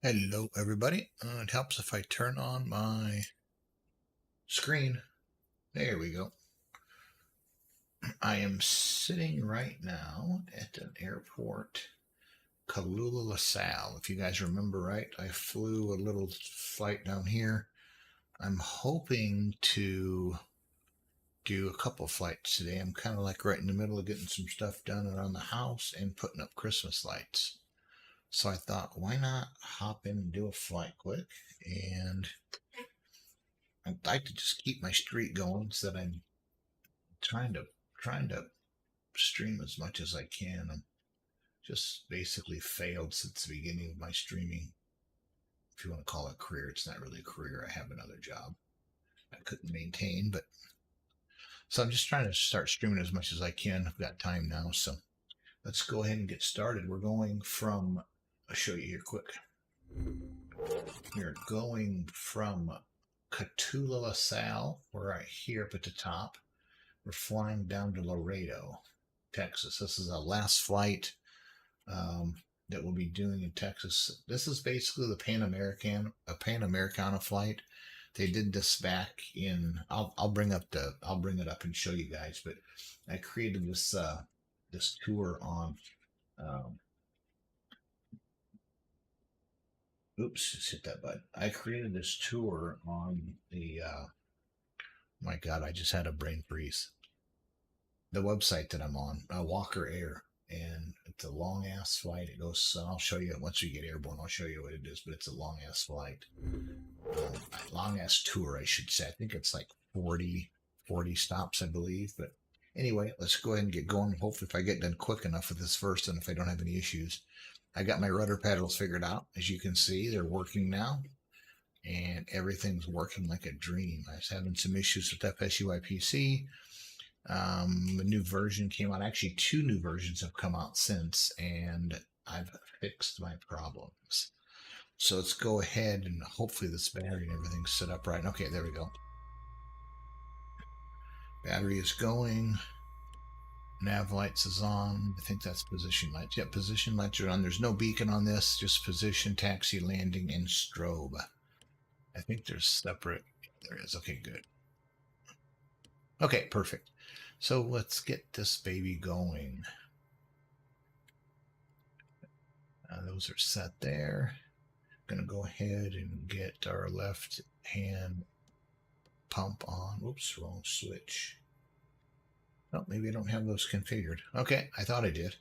Hello, everybody. It helps if I turn on my screen. There we go. I am sitting right now at an airport, Kalula LaSalle. If you guys remember right, I flew a little flight down here. I'm hoping to do a couple flights today. I'm kind of like right in the middle of getting some stuff done around the house and putting up Christmas lights. So I thought, why not hop in and do a flight quick? And I'd like to just keep my streak going so that I'm trying to stream as much as I can. I'm just basically failed since the beginning of my streaming. If you want to call it a career, it's not really a career. I have another job I couldn't maintain, but so I'm just trying to start streaming as much as I can. I've got time now, so let's go ahead and get started. We're going from I'll show you here quick. We're going from Catula LaSalle. We're right here up at the top. We're flying down to Laredo, Texas. This is our last flight that we'll be doing in Texas. This is basically a Pan Americana flight. They did this back in. I'll bring it up and show you guys. But I created this tour on. Um, oops, just hit that button. I created this tour on the. My God, I just had a brain freeze. The website that I'm on, Walker Air, and it's a long ass flight. It goes. I'll show you once we get airborne. I'll show you what it is, but it's a long ass flight, long ass tour, I should say. I think it's like 40 stops, I believe. But anyway, let's go ahead and get going. Hopefully, if I get done quick enough with this first, and if I don't have any issues, I got my rudder paddles figured out. As you can see, they're working now. And everything's working like a dream. I was having some issues with FSUIPC. A new version came out. Actually, two new versions have come out since, and I've fixed my problems. So let's go ahead and hopefully this battery and everything's set up right. Okay, there we go. Battery is going. Nav lights is on. I think that's position lights. Yep, position lights are on. There's no beacon on this, just position, taxi, landing, and strobe. I think there's separate. There is. Okay, good. Okay, perfect. So let's get this baby going. Those are set there. Going to go ahead and get our left hand pump on. Whoops, wrong switch. Oh, maybe I don't have those configured. Okay, I thought I did.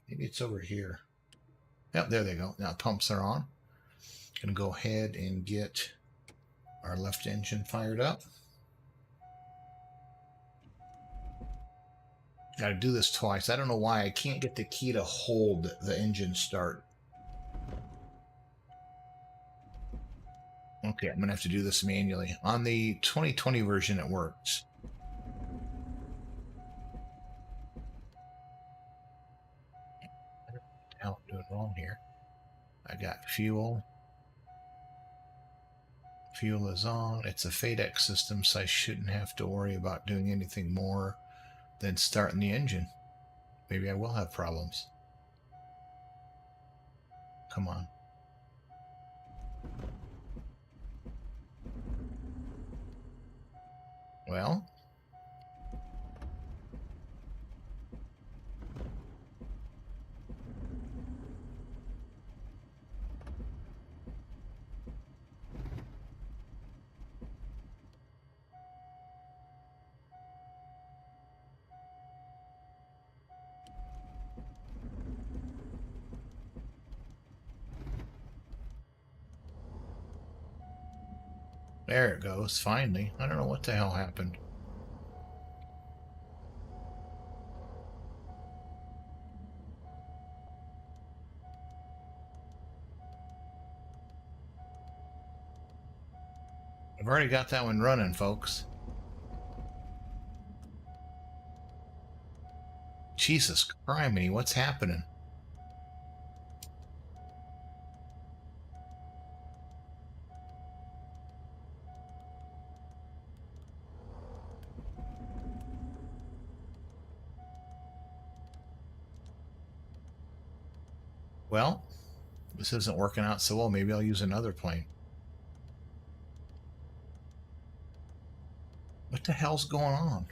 Maybe it's over here. Yep, there they go. Now pumps are on. Going to go ahead and get our left engine fired up. Got to do this twice. I don't know why I can't get the key to hold the engine start. Okay, I'm going to have to do this manually. On the 2020 version, it works. What the hell am I doing wrong here? I got fuel. Fuel is on. It's a FADEC system, so I shouldn't have to worry about doing anything more than starting the engine. Maybe I will have problems. Come on. Well, there it goes, finally. I don't know what the hell happened. I've already got that one running, folks. Jesus criminy, what's happening? Well, This isn't working out so well. Maybe I'll use another plane. What the hell's going on?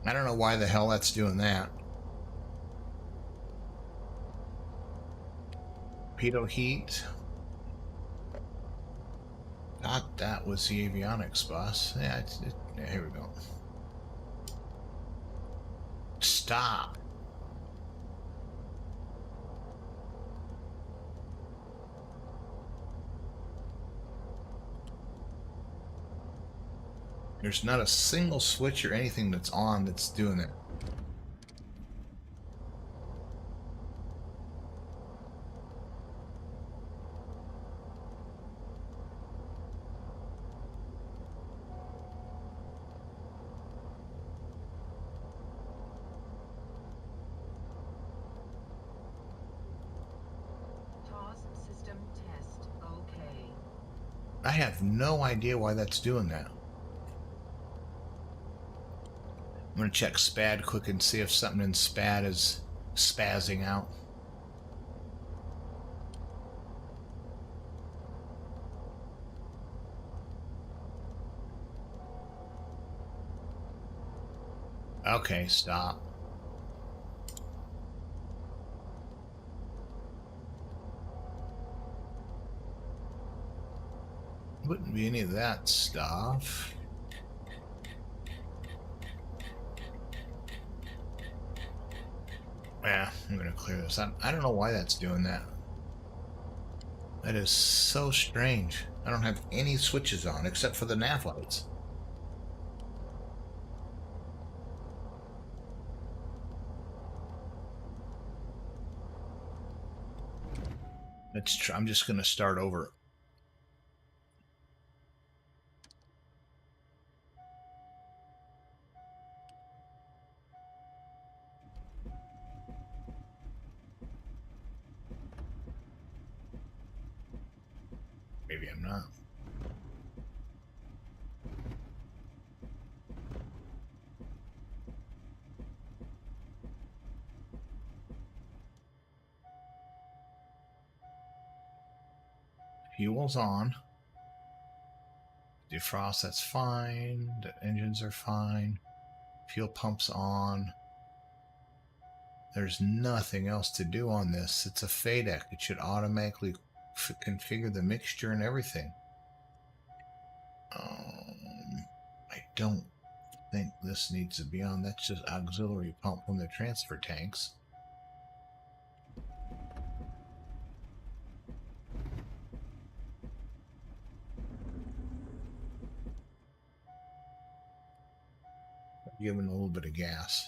I don't know why the hell that's doing that. Pitot heat. Thought that was the avionics bus. Yeah, yeah, here we go. Stop. There's not a single switch or anything that's on that's doing it. System test. Okay. I have no idea why that's doing that. I'm going to check SPAD quick and see if something in SPAD is spazzing out. Okay, stop. Wouldn't be any of that stuff. Yeah, I'm going to clear this. I don't know why that's doing that. That is so strange. I don't have any switches on except for the nav lights. I'm just going to start over. Maybe I'm not. Fuel's on. Defrost, that's fine. The engines are fine. Fuel pump's on. There's nothing else to do on this. It's a FADEC. It should automatically configure the mixture and everything. I don't think this needs to be on. That's just auxiliary pump from the transfer tanks. Giving a little bit of gas.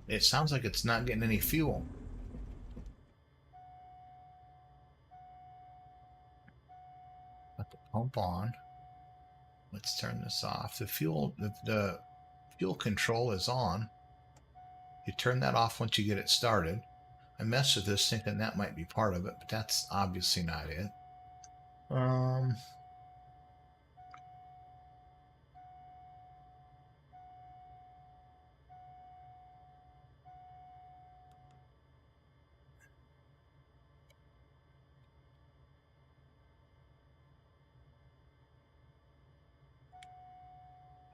It sounds like it's not getting any fuel. Got the pump on. Let's turn this off. The fuel control is on. You turn that off once you get it started. I messed with this thinking that might be part of it, but that's obviously not it.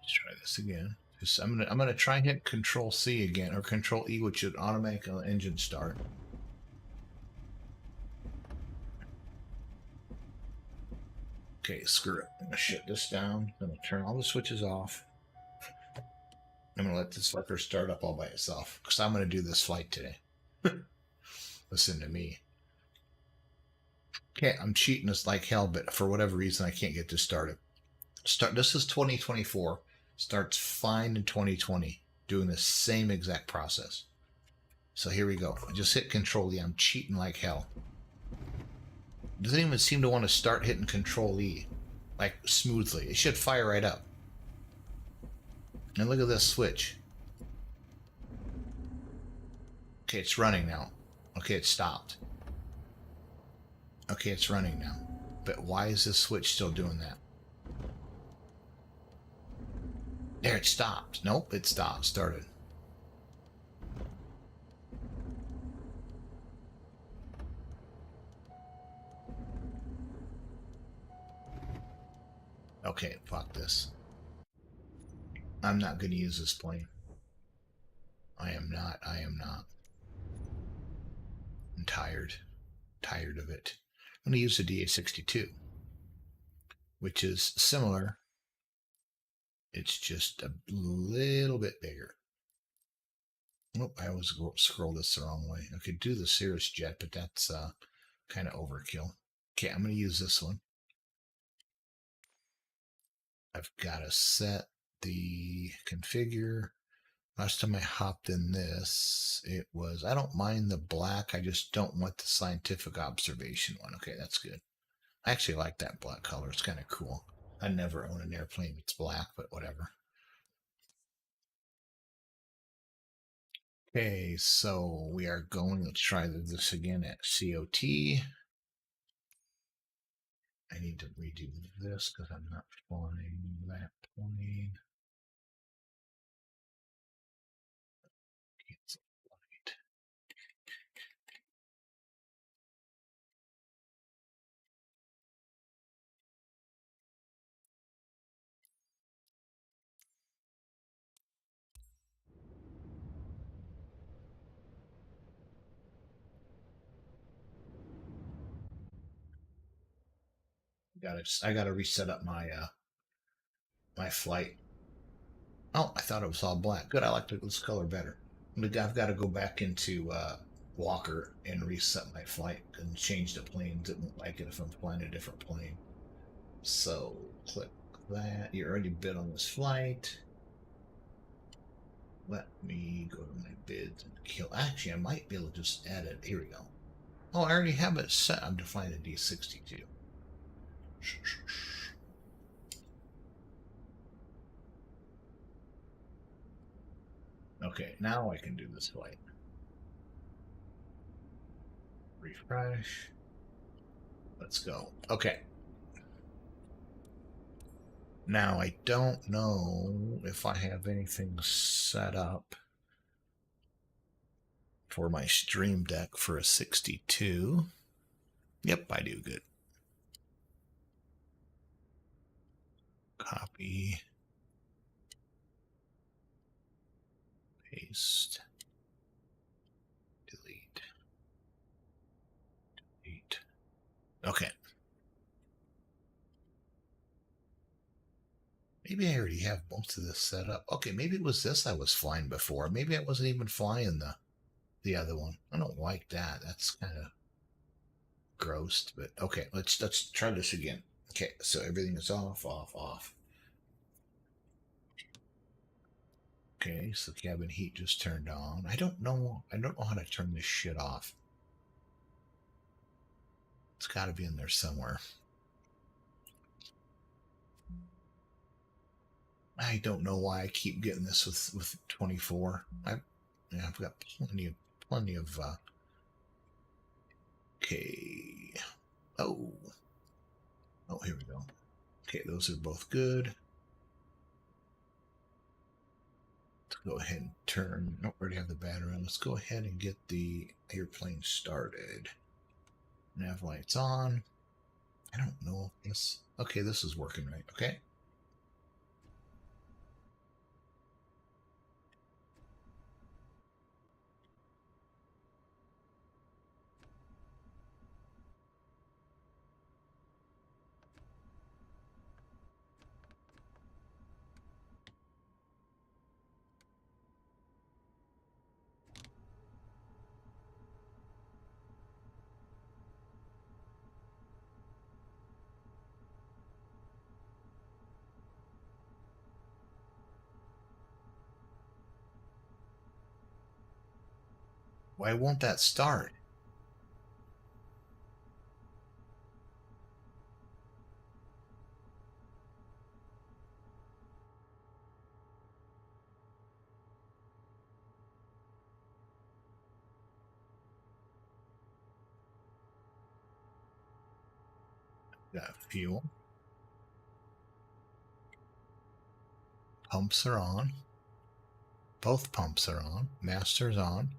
Let's try this again. I'm gonna try and hit Control C again, or Control E, which should automatically engine start. Okay, screw it. I'm gonna shut this down. I'm gonna turn all the switches off. I'm gonna let this fucker start up all by itself because I'm gonna do this flight today. Listen to me. Okay, I'm cheating this like hell, but for whatever reason, I can't get this started. This is 2024. Starts fine in 2020, doing the same exact process. So here we go. I just hit Control E. I'm cheating like hell. Doesn't even seem to want to start hitting Control E, like smoothly. It should fire right up. And look at this switch. Okay, it's running now. Okay, it stopped. Okay, it's running now. But why is this switch still doing that? There, it stopped. Nope, it stopped. Started. Okay, fuck this. I'm not going to use this plane. I am not. I am not. I'm tired. Tired of it. I'm going to use the DA42, which is similar. It's just a little bit bigger. Oh, I always scroll this the wrong way. I could do the Cirrus jet, but that's kind of overkill. Okay, I'm going to use this one. I've got to set the configure. Last time I hopped in this, it was, I don't mind the black. I just don't want the scientific observation one. Okay, that's good. I actually like that black color. It's kind of cool. I never own an airplane that's black, but whatever. Okay, so we are going, let's try this again at COT. I need to redo this because I'm not flying that plane. Cancel flight. I gotta reset up my flight. Oh, I thought it was all black. Good, I like this color better. I've got to go back into Walker and reset my flight and change the planes. It won't like it if I'm flying a different plane. So click that. You're already bid on this flight. Let me go to my bids and kill. Actually, I might be able to just add it. Here we go. Oh, I already have it set. I'm defining a D62. Okay, now I can do this flight. Refresh. Let's go. Okay. Now, I don't know if I have anything set up for my Stream Deck for a 62. Yep, I do. Good. Copy. Paste. Delete. Delete. Okay. Maybe I already have most of this set up. Okay, maybe it was this I was flying before. Maybe I wasn't even flying the other one. I don't like that. That's kind of gross. But okay, let's try this again. Okay, so everything is off, off, off. Okay, so cabin heat just turned on. I don't know how to turn this shit off. It's got to be in there somewhere. I don't know why I keep getting this with 24. I've got plenty of okay. Oh. Oh, here we go. Okay, those are both good. Let's go ahead and turn. Nope, already have the battery on. Let's go ahead and get the airplane started. Nav lights on. I don't know if this. Okay, this is working right. Okay. Why won't that start? Got fuel. Pumps are on. Both pumps are on. Master's on.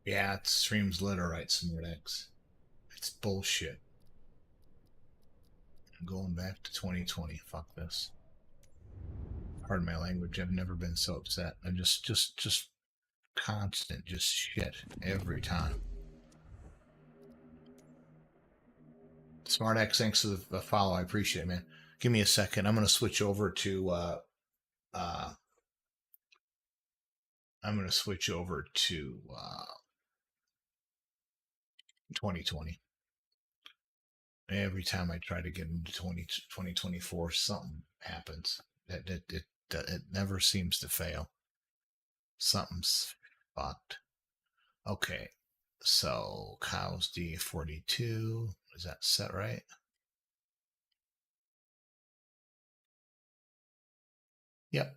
Yeah, it streams Literite SmartX. It's bullshit. I'm going back to 2020. Fuck this. Pardon my language. I've never been so upset. I'm just constant, just shit every time. SmartX, thanks for the follow. I appreciate it, man. Give me a second. I'm going to switch over to uh, I'm going to switch over to 2020. Every time I try to get into 2024, something happens. It never seems to fail. Something's fucked. Okay, so cows DA42. Is that set right? Yep.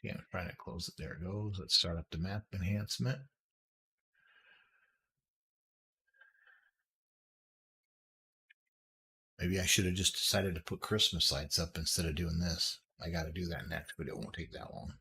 Yeah, I'm trying to close it. There it goes. Let's start up the map enhancement. Maybe I should have just decided to put Christmas lights up instead of doing this. I got to do that next, but it won't take that long.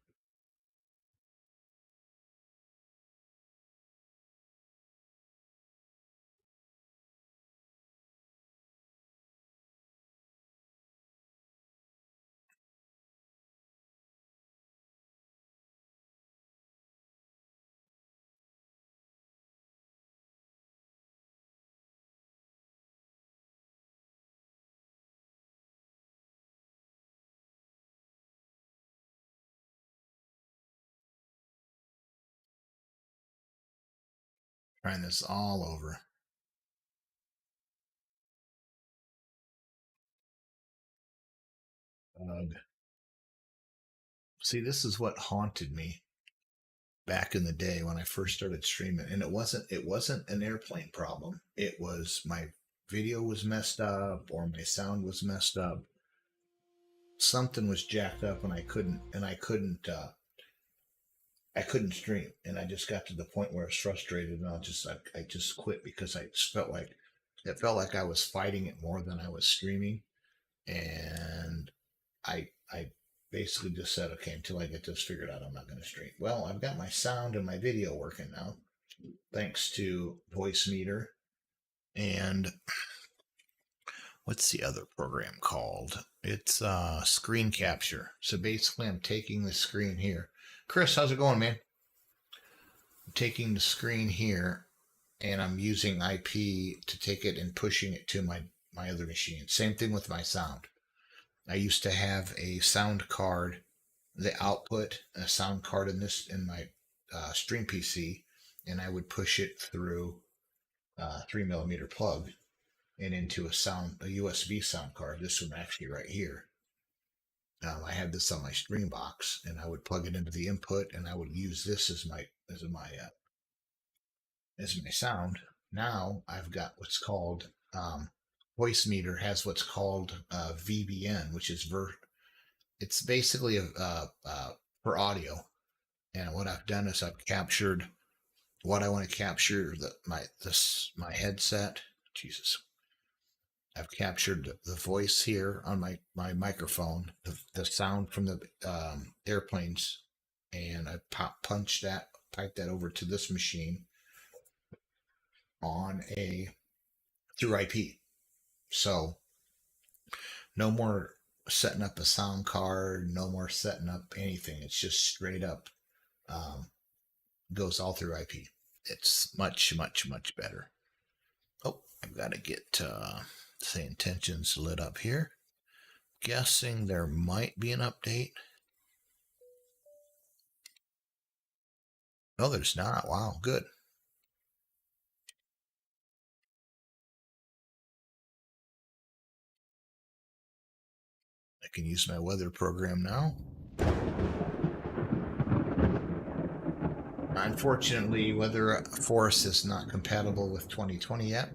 Trying this all over. See, this is what haunted me back in the day when I first started streaming, and it wasn't an airplane problem. It was my video was messed up or my sound was messed up. Something was jacked up, and I couldn't stream, and I just got to the point where I was frustrated, and I just quit because I just felt like I was fighting it more than I was streaming, and I basically just said, okay, until I get this figured out, I'm not going to stream. Well, I've got my sound and my video working now, thanks to Voice Meter and what's the other program called? It's screen capture. So basically, I'm taking the screen here. Chris, how's it going, man? I'm taking the screen here and I'm using IP to take it and pushing it to my other machine. Same thing with my sound. I used to have a sound card, the output, a sound card in my stream PC, and I would push it through a 3mm plug and into a USB sound card. This one actually right here. I had this on my stream box, and I would plug it into the input, and I would use this as my sound. Now I've got what's called Voice Meter has what's called VBN, which is it's basically for audio. And what I've done is I've captured what I want to capture. My headset. Jesus, I've captured the voice here on my microphone, the sound from the airplanes, and I punched that pipe that over to this machine through IP. So no more setting up a sound card, no more setting up anything. It's just straight up goes all through IP. It's much, much, much better. Oh, I've got to get SayIntentions lit up here. Guessing there might be an update. No, there's not. Wow, good. I can use my weather program now. Unfortunately, Weather Force is not compatible with 2020 yet,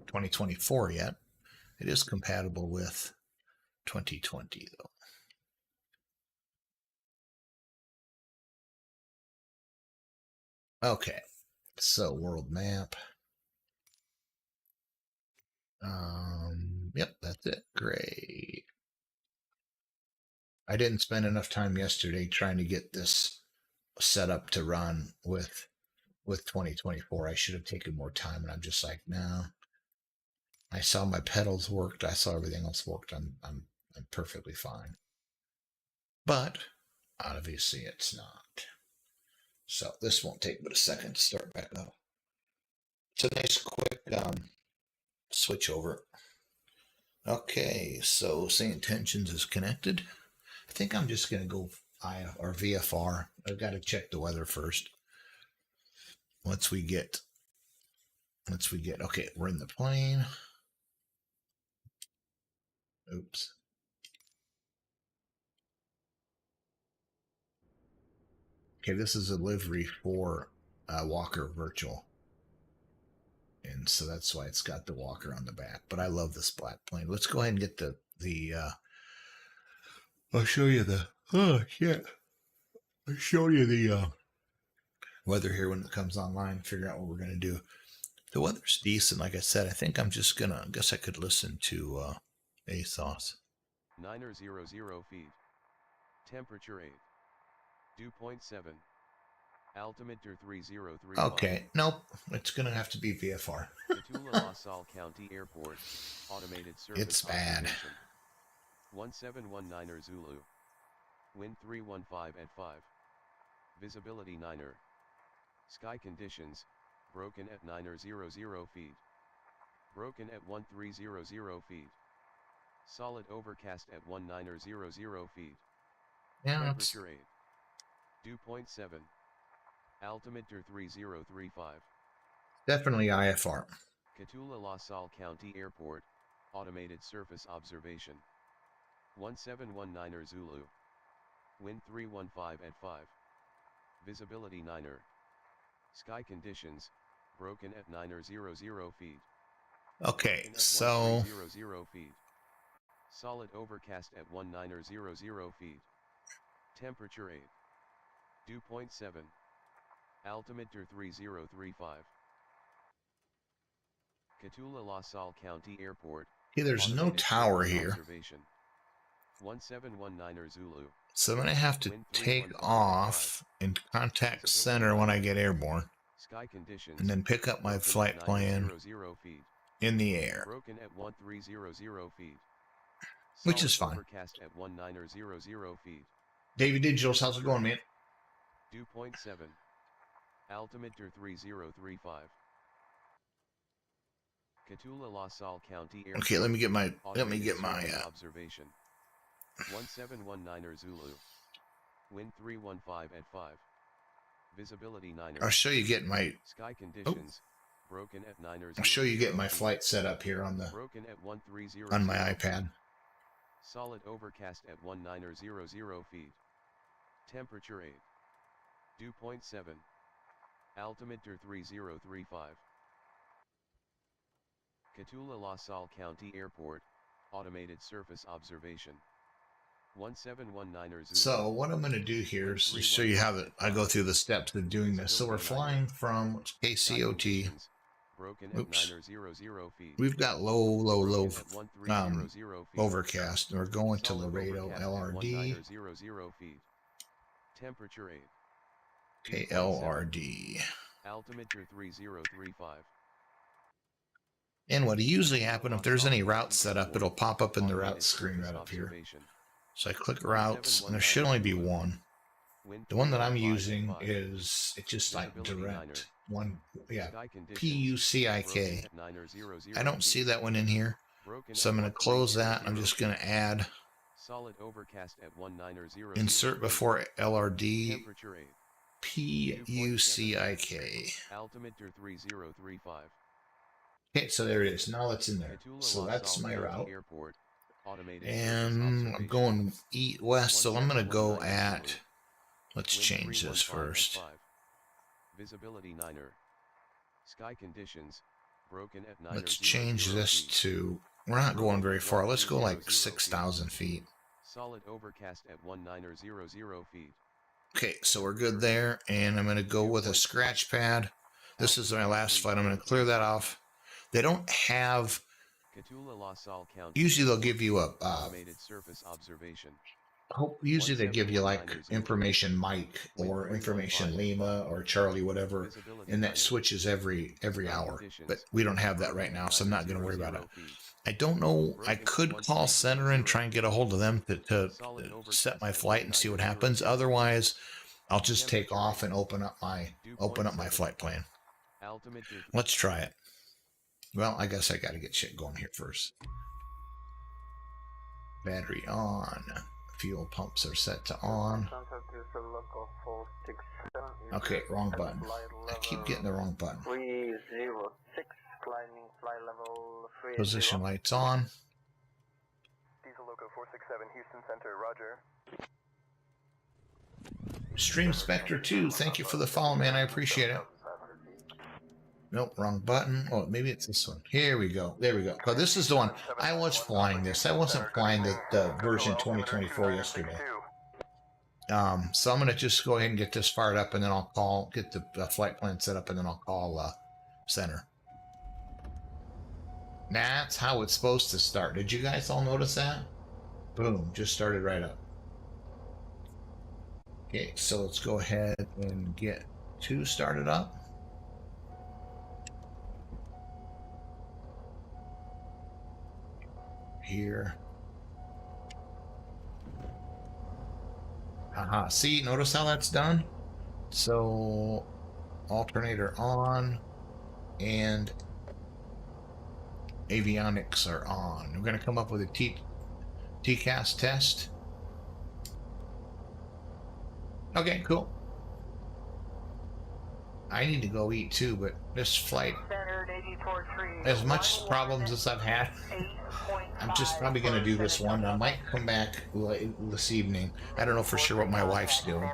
2024 yet. It is compatible with 2020 though. Okay, so world map. Yep, that's it. Great. I didn't spend enough time yesterday trying to get this set up to run with 2024. I should have taken more time, and I'm just like, no. I saw my pedals worked. I saw everything else worked. I'm perfectly fine. But obviously it's not. So this won't take but a second to start back up. It's a nice quick switch over. Okay, so SayIntentions is connected. I think I'm just going to go or VFR. I've got to check the weather first. Once we get, okay, we're in the plane. Oops. Okay, this is a livery for Walker Virtual. And so that's why it's got the Walker on the back. But I love this black plane. Let's go ahead and get I'll show you oh shit. I'll show you the weather here when it comes online, figure out what we're going to do. The weather's decent. Like I said, I think I'm just going to, I guess I could listen to ASOS. 900 feet. Temperature 8. Dew point 7. Altimeter 3035. Okay, nope. It's going to have to be VFR. Petula La Salle County Airport. Automated service. It's bad. 1719er Zulu. Wind 315 at 5. Visibility 9er. Sky conditions, broken at 900 feet. Broken at 1300 feet. Solid overcast at 1900 feet. Yeah, Temperature 8. Dew point 7. Altimeter 3035. Definitely IFR. Petula La Salle County Airport, automated surface observation. 1719er Zulu. Wind 315 at 5. Visibility 9er. Sky conditions, broken at 900 feet. Okay, so 1300 feet. Solid overcast at 1900 feet. Temperature 8. Dew point 7. Altimeter 3035. Petula La Salle County Airport. okay, there's no tower here. 1719er Zulu. So I'm going to have to take off and contact center when I get airborne. Sky conditions, and then pick up my flight plan in the air. Broken at 1300 feet. Which is fine. Overcast at 1900 feet. David Digitals, how's it going, man? Dew point 7. Altimeter 3035. Petula La Salle County Airport. Okay, let me get my observation. 1719er Zulu. Wind 315 at 5. Visibility 9er. I'll show you getting my sky conditions. Broken at 900. I'll show you getting my flight set up here on the broken at 130 on my iPad. Solid overcast at 1900 feet. Temperature 8. Dew point 7. Altimeter 3035. Petula La Salle County Airport, automated surface observation. 1719er Zulu. So what I'm going to do here is just show you how I go through the steps of doing this. So we're flying from KCOT. Oops. We've got low overcast, and we're going to Laredo LRD. Temperature 8. Okay, LRD. Altimeter 3035. And what usually happens, if there's any routes set up, it'll pop up in the route Automated screen surface right up here. observation. So I click routes, and there should only be one. Wind The one that I'm 315 using at 5. is, it's just like Visibility direct. niner. One, yeah, Sky conditions, PUCIK. broken at 900 I don't see that one in here. Broken So I'm at going to close that. 1300 I'm just going to add Solid overcast at 1900 insert before LRD Temperature 8. PUCIK. Altimeter 3035. Okay, so there it is. Now it's in there. Petula So La that's Salle my County route. Airport. Automated And surface I'm observation. going west, so I'm going to go 1719 at, Zulu. let's Wind change this 315 at first. 5. Visibility niner. Sky conditions, broken at 900 Let's change this feet. to, we're not going very far. Let's go like 1300 6,000 feet. Solid overcast at 1900 feet. Okay, so we're good there. And I'm going to go with a scratch pad. This is my last flight. I'm going to clear that off. They don't have, Petula La Salle County. usually they'll give you a, Automated surface observation. usually they give you like information Mike or information Lima or Charlie, whatever. Visibility And that niner. switches every Sky hour. conditions, But we don't have that right broken now, at so I'm not going to worry about it. 900 feet. I don't know. I could call center and try and get a hold of them to set my flight and see what happens. Otherwise, I'll just take off and open up my flight plan. Altimeter Let's try it. Well, I guess I got to get shit going here first. Battery on. Fuel pumps are set to on. Okay, wrong button. I keep getting the wrong button. 306, climbing fly level 30. Position lights on. Diesel Loco 467, Houston Center, roger. Stream Spectre 2, thank you for the follow, man. I appreciate it. Nope, wrong button. Oh, maybe it's this one. Here we go. There we go. Oh, this is the one. I was flying this. I wasn't flying the version 2024 yesterday. So I'm going to just go ahead and get this fired up, and then I'll get the flight plan set up, and then I'll call center. That's how it's supposed to start. Did you guys all notice that? Boom, just started right up. Okay, so let's go ahead and get 2 started up. Here. Haha, see, notice how that's done? So, alternator on, and avionics are on. We're going to come up with a TCAS test. Okay, cool. I need to go eat too, but this flight, as much problems as I've had, I'm just probably going to do this one. I might come back this evening. I don't know for sure what my wife's doing.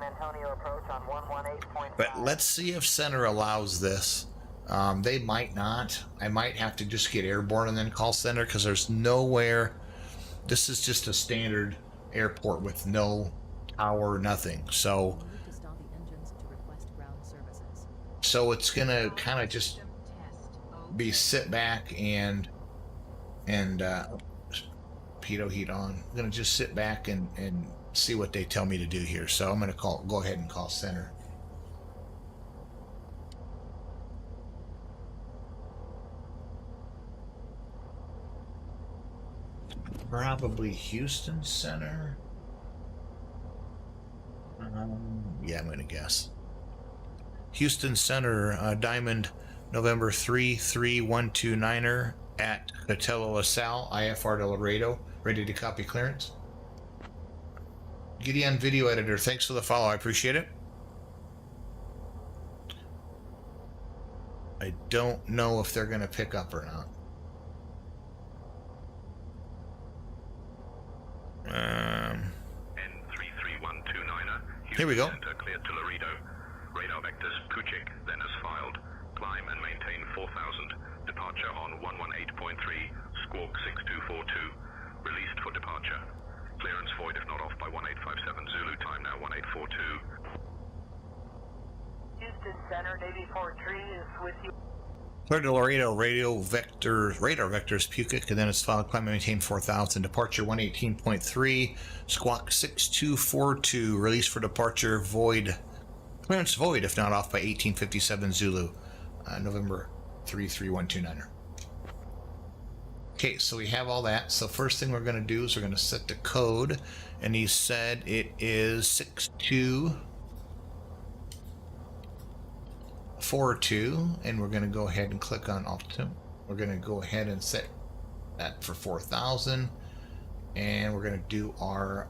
But let's see if center allows this. They might not. I might have to just get airborne and then call center, because there's nowhere. This is just a standard airport with no tower, nothing. So it's going to kind of just be sit back and pitot heat on. I'm going to just sit back and see what they tell me to do here. So I'm going to go ahead and call center. Probably Houston Center. Yeah, I'm going to guess. Houston Center, Diamond, November 33129er at Cotello La Salle, IFR de Laredo. Ready to copy clearance. Gideon Video Editor, thanks for the follow. I appreciate it. I don't know if they're going to pick up or not. N33129er. Here we go. Center cleared to Laredo. Radar vectors Puchik, then as filed. Climb and maintain 4000. Departure on 118.3, squawk 6242. Released for departure. Clearance void if not off by 1857. Zulu time now 1842. Houston Center, Navy 43 is with you. Clear to Laredo, radar vectors Puchik, and then it's filed. Climb and maintain 4000. Departure 118.3, squawk 6242. Release for departure void Clearance void if not off by 1857 Zulu, November 33129er. Okay, so we have all that. So first thing we're going to do is we're going to set the code, and he said it is 6242, and we're going to go ahead and click on Optim. We're going to go ahead and set that for 4,000, and we're going to do our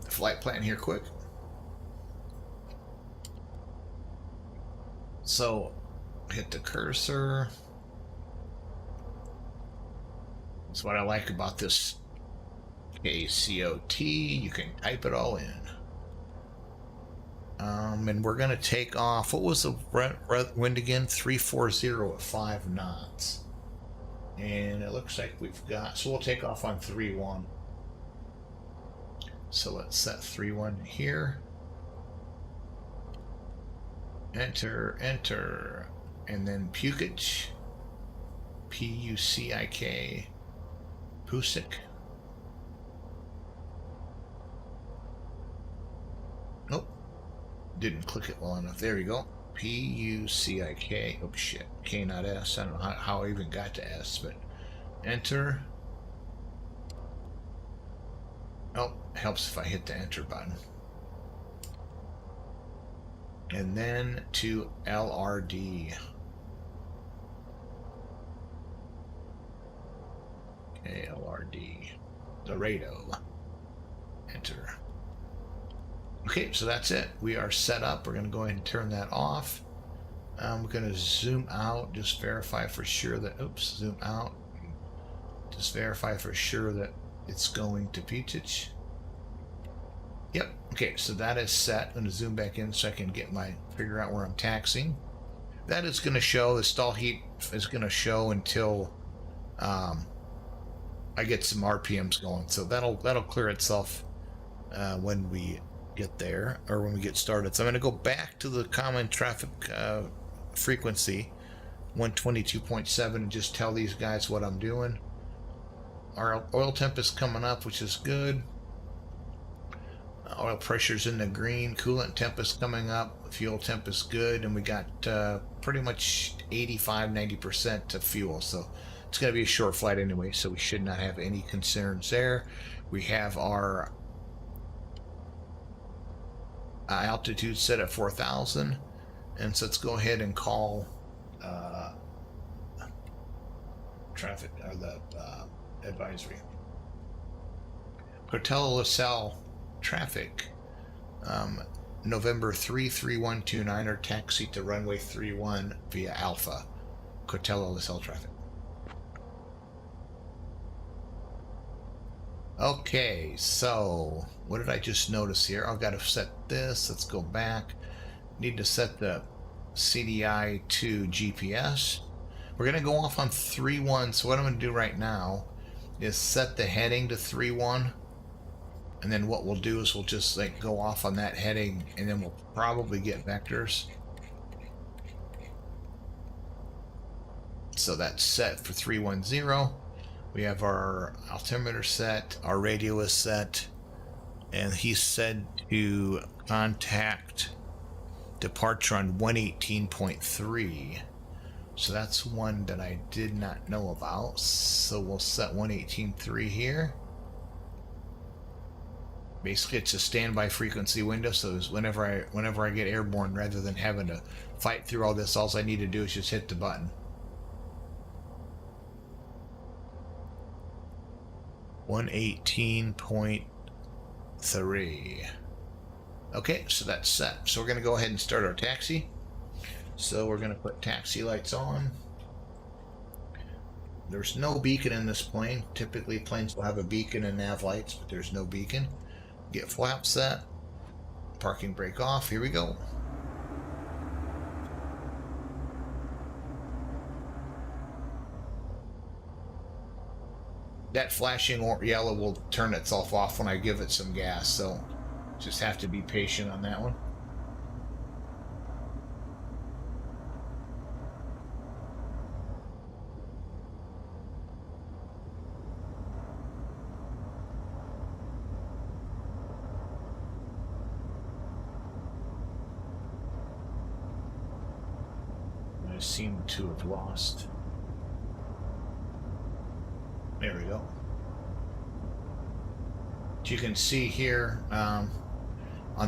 flight plan here quick. So hit the cursor. That's what I like about this KCOT. You can type it all in. And we're going to take off. What was the wind again? 340 at 5 knots. And it looks like we've got, so we'll take off on 3-1. So let's set 3-1 here. Enter, enter, and then Pukic, P-U-C-I-K, Pusic. Nope, didn't click it well enough. There we go. P-U-C-I-K. Oh shit, K not S. I don't know how I even got to S, but enter. Oh, helps if I hit the enter button. And then to LRD. Okay, LRD. Laredo. Enter. Okay, so that's it. We are set up. We're going to go ahead and turn that off. We're going to zoom out, just verify for sure that, oops, zoom out. Just verify for sure that it's going to Pukic. Yep. Okay, so that is set. I'm going to zoom back in so I can figure out where I'm taxiing. That is going to show, the stall heat is going to show until I get some RPMs going. So that'll clear itself when we get there, or when we get started. So I'm going to go back to the common traffic frequency, 122.7, and just tell these guys what I'm doing. Our oil temp is coming up, which is good. Oil pressure's in the green. Coolant temp is coming up. Fuel temp is good, and we got pretty much 85-90% to fuel. So it's going to be a short flight anyway, so we should not have any concerns there. We have our altitude set at 4,000, and so let's go ahead and call traffic or the advisory. Hotel LaSalle traffic, November 33129er, taxi to runway 31 via Alpha. Coachella LaSalle traffic. Okay, so what did I just notice here? I've got to set this. Let's go back. Need to set the CDI to GPS. We're going to go off on 3-1. So what I'm going to do right now is set the heading to 3-1. And then what we'll do is we'll just go off on that heading, and then we'll probably get vectors. So that's set for 310. We have our altimeter set, our radio is set, and he said to contact departure on 118.3. So that's one that I did not know about. So we'll set 118.3 here. Basically, it's a standby frequency window, so whenever I get airborne, rather than having to fight through all this, all I need to do is just hit the button. 118.3. Okay, so that's set. So we're going to go ahead and start our taxi. So we're going to put taxi lights on. There's no beacon in this plane. Typically, planes will have a beacon and nav lights, but there's no beacon. Get flap set. Parking brake off. Here we go. That flashing yellow will turn itself off when I give it some gas, so just have to be patient on that one. seem to have lost. There we go. You can see here on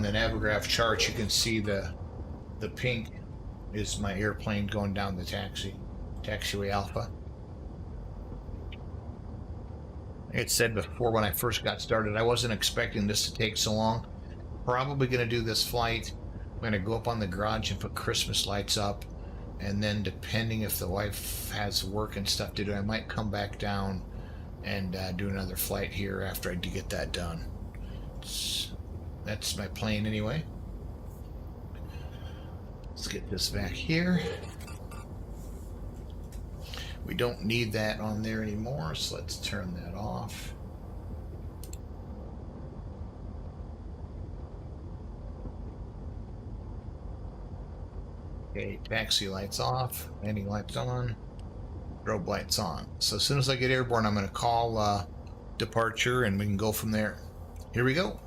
the Navigraph chart, you can see the pink is my airplane going down the taxiway Alpha. Like I said before, when I first got started, I wasn't expecting this to take so long. Probably going to do this flight. I'm going to go up on the garage and put Christmas lights up, and then depending if the wife has work and stuff to do, I might come back down and do another flight here after I do get that done. That's my plane anyway. Let's get this back here. We don't need that on there anymore, so let's turn that off. Okay, taxi lights off, landing lights on, strobe lights on. So as soon as I get airborne, I'm going to call departure and we can go from there. Here we go.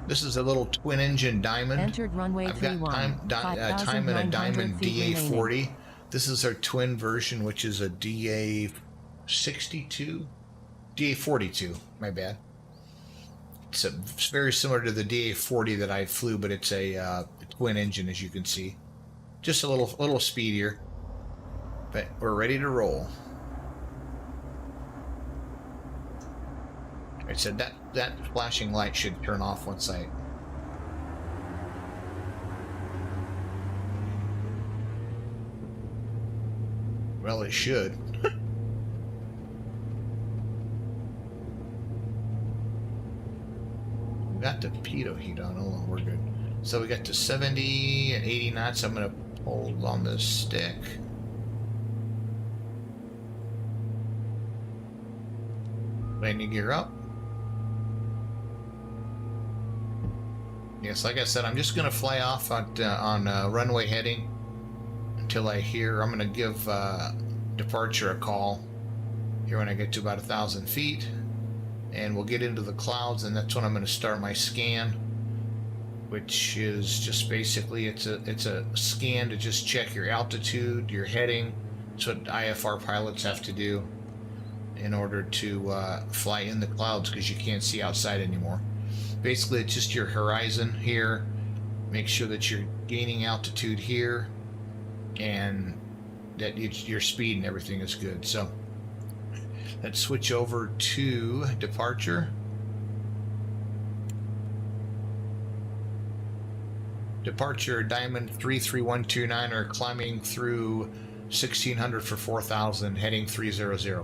This is a little twin engine Diamond. Entered runway I've got 31. time and a Diamond 5,900 feet DA40. remaining. This is our twin version, which is a DA62, DA42. My bad. It's very similar to the DA40 that I flew, but it's a twin engine, as you can see. Just a little speedier. But we're ready to roll. I said that flashing light should turn off once I... Well, it should. Got the pitot heat on. Oh, we're good. So we got to 70 and 80 knots. I'm going to hold on this stick. Landing gear up. Yes, like I said, I'm just going to fly off on runway heading until I hear. I'm going to give departure a call here when I get to about 1,000 feet. And we'll get into the clouds, and that's when I'm going to start my scan, which is just basically it's a scan to just check your altitude, your heading. That's what IFR pilots have to do in order to fly in the clouds, because you can't see outside anymore. Basically, it's just your horizon here. Make sure that you're gaining altitude here, and that your speed and everything is good. So let's switch over to departure. Departure Diamond 33129 are climbing through 1600 for 4,000, heading 300.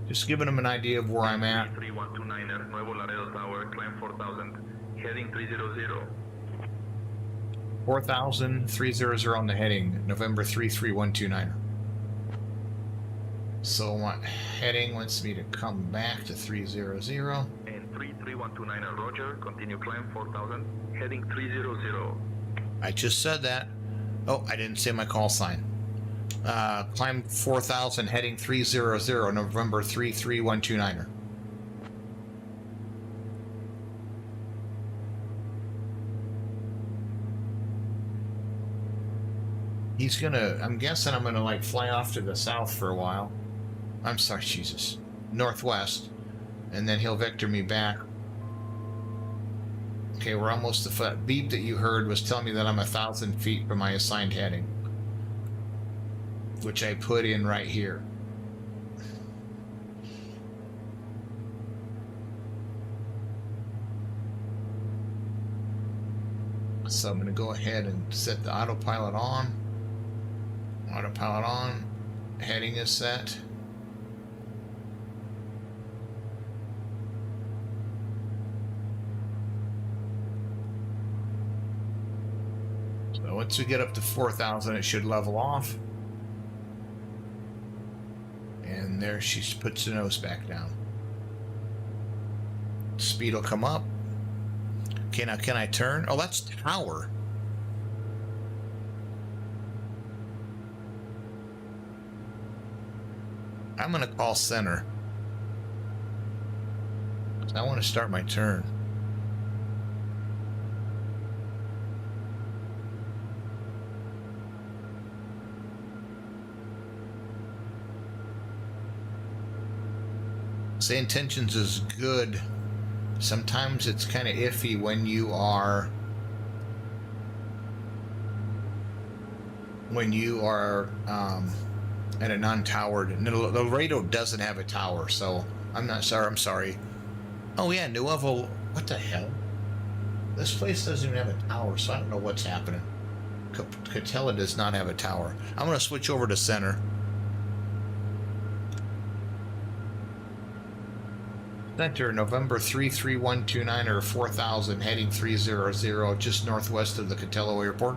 Just giving them an idea of where I'm at. 3129er, Nuevo Laredo Tower, climb 4000, heading 300. 4,000, 300 on the heading, November 33129. So my heading wants me to come back to 300. And 33129er, Roger, continue climb 4000, heading 300. I just said that. Oh, I didn't say my call sign. Climb 4,000, heading 300, November 33129. He's gonna, I'm guessing I'm gonna like fly off to the south for a while. I'm sorry, Jesus. Northwest. And then he'll vector me back. Okay, we're almost, the beep that you heard was telling me that I'm 1,000 feet from my assigned heading, which I put in right here. So I'm going to go ahead and set the autopilot on. Autopilot on. Heading is set. So once we get up to 4,000, it should level off. And there she puts the nose back down. Speed will come up. Okay, now can I turn? Oh, that's tower. I'm gonna call center. I want to start my turn. SayIntentions is good. Sometimes it's kind of iffy when you are at a non-towered. Laredo doesn't have a tower, so I'm not sorry. I'm sorry. Oh yeah, Nuevo. What the hell? This place doesn't even have a tower, so I don't know what's happening. Catella does not have a tower. I'm going to switch over to center. Center, November 33129 or 4000, heading 300, just northwest of the Catella Airport.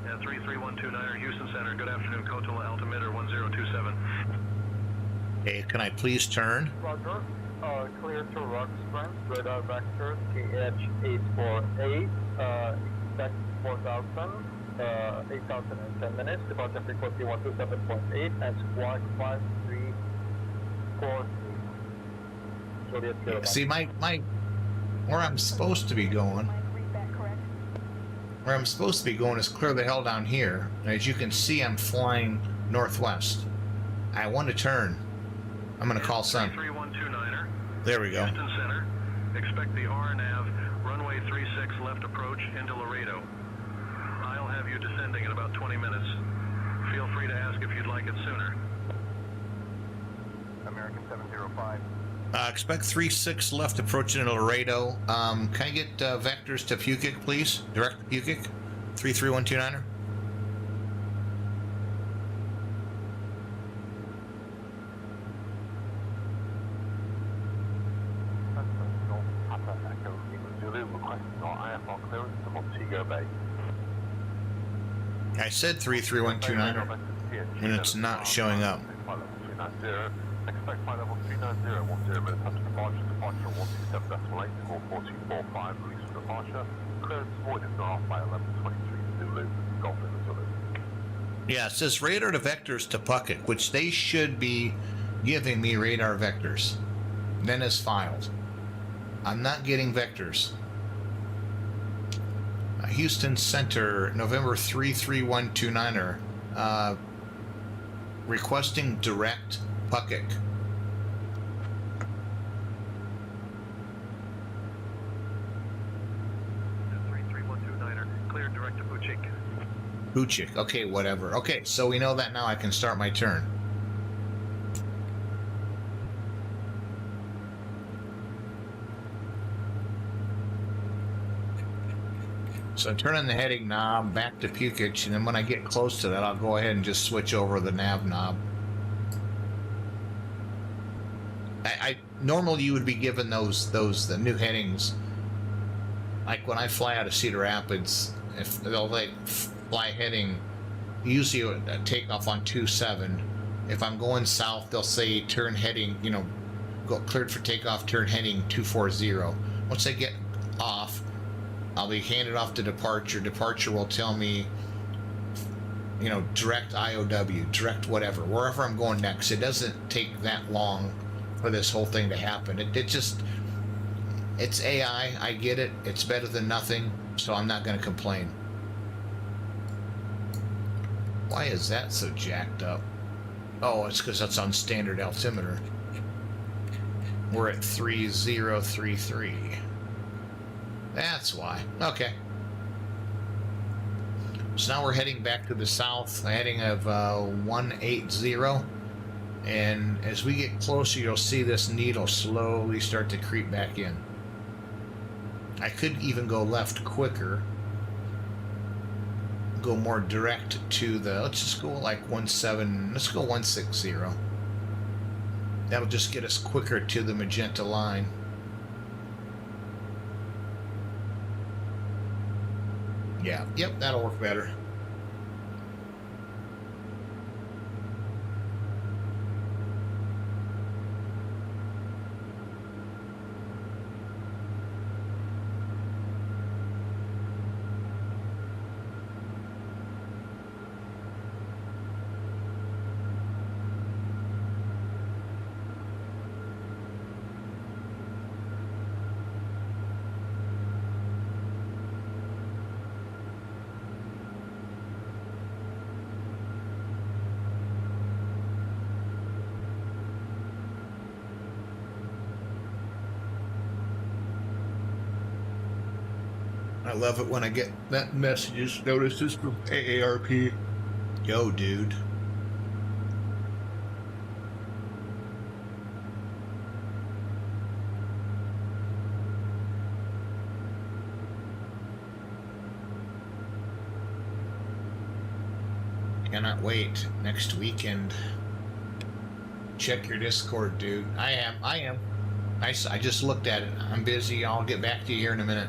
Yeah, 33129 Houston Center. Good afternoon, Coachella altimeter 1027. Hey, can I please turn? Roger. Clear to Rock Springs, radar vector TH848, expect 4,000, 8,000 in 10 minutes, departure frequency 127.8, and squawk 5343. Juliet Kilo. See, my where I'm supposed to be going. Where I'm supposed to be going is clear the hell down here. And as you can see, I'm flying northwest. I want to turn. I'm going to call Sun. 33129er. There we go. Houston Center. Expect the RNAV runway 36 left approach into Laredo. I'll have you descending in about 20 minutes. Feel free to ask if you'd like it sooner. American 705. Expect 36 left approaching into Laredo. Can I get vectors to Pukic, please? Direct to Pukic. 33129er. I said 33129er, and it's not showing up. Expect flight level 390, 10 minutes after departure, departure 127.8, score 4245, release for departure, clearance voided off by 1123, Zulu, Golf in Zulu. Yeah, it says radar to vectors to Puckett, which they should be giving me radar vectors. Then as filed. I'm not getting vectors. Houston Center, November 33129er, requesting direct Puckett. Yeah, 33129er. Clear direct to Puchik. Puchik, okay, whatever. Okay, so we know that now. I can start my turn. So turn on the heading knob back to Pukic, and then when I get close to that, I'll go ahead and just switch over the nav knob. I normally you would be given the new headings. Like when I fly out of Cedar Rapids, if they'll like fly heading, usually a takeoff on 27. If I'm going south, they'll say turn heading, go cleared for takeoff, turn heading 240. Once I get off, I'll be handed off to departure. Departure will tell me, direct IOW, direct whatever, wherever I'm going next. It doesn't take that long for this whole thing to happen. It's AI. I get it. It's better than nothing, so I'm not going to complain. Why is that so jacked up? Oh, it's because that's on standard altimeter. We're at 3033. That's why. Okay. So now we're heading back to the south, heading of 180. And as we get closer, you'll see this needle slowly start to creep back in. I could even go left quicker. Go more direct to the, let's just go like 17, let's go 160. That'll just get us quicker to the magenta line. Yeah, yep, that'll work better. I love it when I get that messages, notices from AARP. Yo, dude. Cannot wait. Next weekend. Check your Discord, dude. I am. I just looked at it. I'm busy. I'll get back to you here in a minute.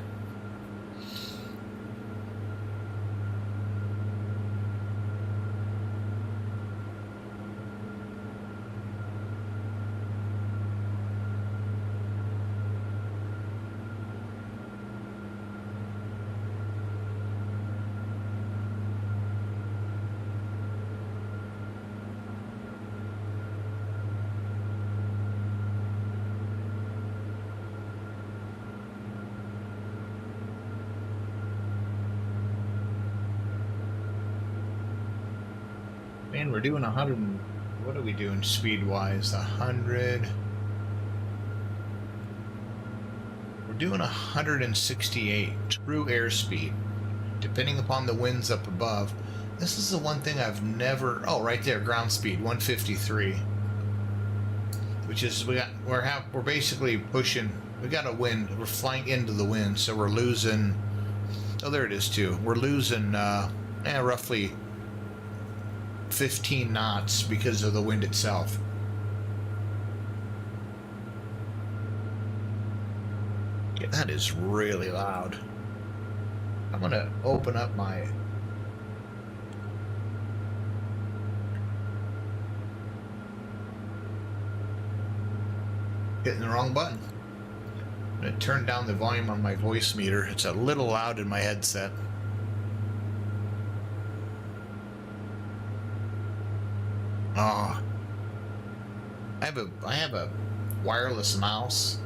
Man, we're doing 100. What are we doing speed-wise? 100. We're doing 168 true airspeed, depending upon the winds up above. This is the one thing I've never. Oh, right there, ground speed 153, which is we're basically pushing. We got a wind. We're flying into the wind, so we're losing. Oh, there it is too. We're losing roughly 15 knots because of the wind itself. Yeah, that is really loud. I'm gonna open up my hitting the wrong button. I'm gonna turn down the volume on my voice meter. It's a little loud in my headset. Oh, I have a wireless mouse,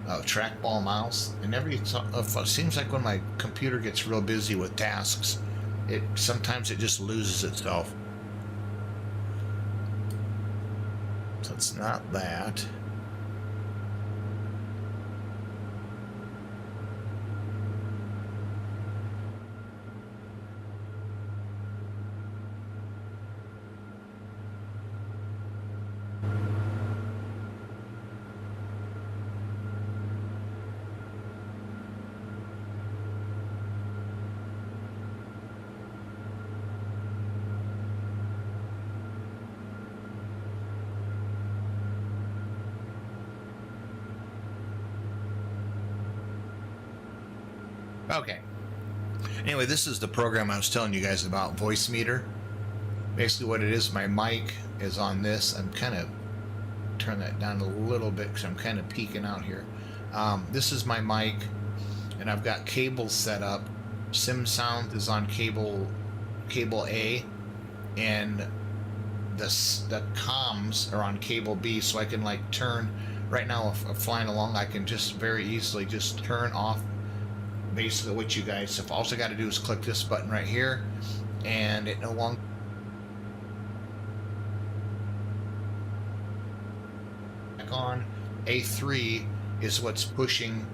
a trackball mouse, and it seems like when my computer gets real busy with tasks, sometimes it just loses itself. So it's not that. Okay. Anyway, this is the program I was telling you guys about, Voice Meter. Basically what it is, my mic is on this. I'm kind of turn that down a little bit because I'm kind of peeking out here. This is my mic, and I've got cables set up. Sim Sound is on cable A, and the comms are on cable B, so I can like turn. Right now, if I'm flying along, I can just very easily just turn off basically what you guys have. All I got to do is click this button right here, and it no longer back on. A3 is what's pushing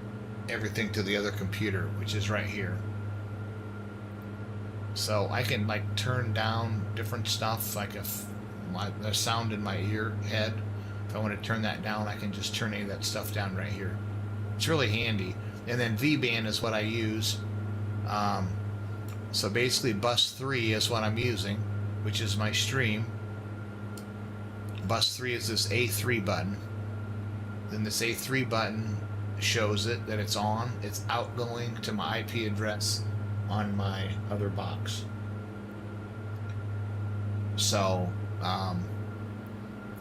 everything to the other computer, which is right here. So I can like turn down different stuff, like if the sound in my head. If I want to turn that down, I can just turn any of that stuff down right here. It's really handy. And then V-band is what I use. So basically bus 3 is what I'm using, which is my stream. Bus 3 is this A3 button. Then this A3 button shows it that it's on. It's outgoing to my IP address on my other box. So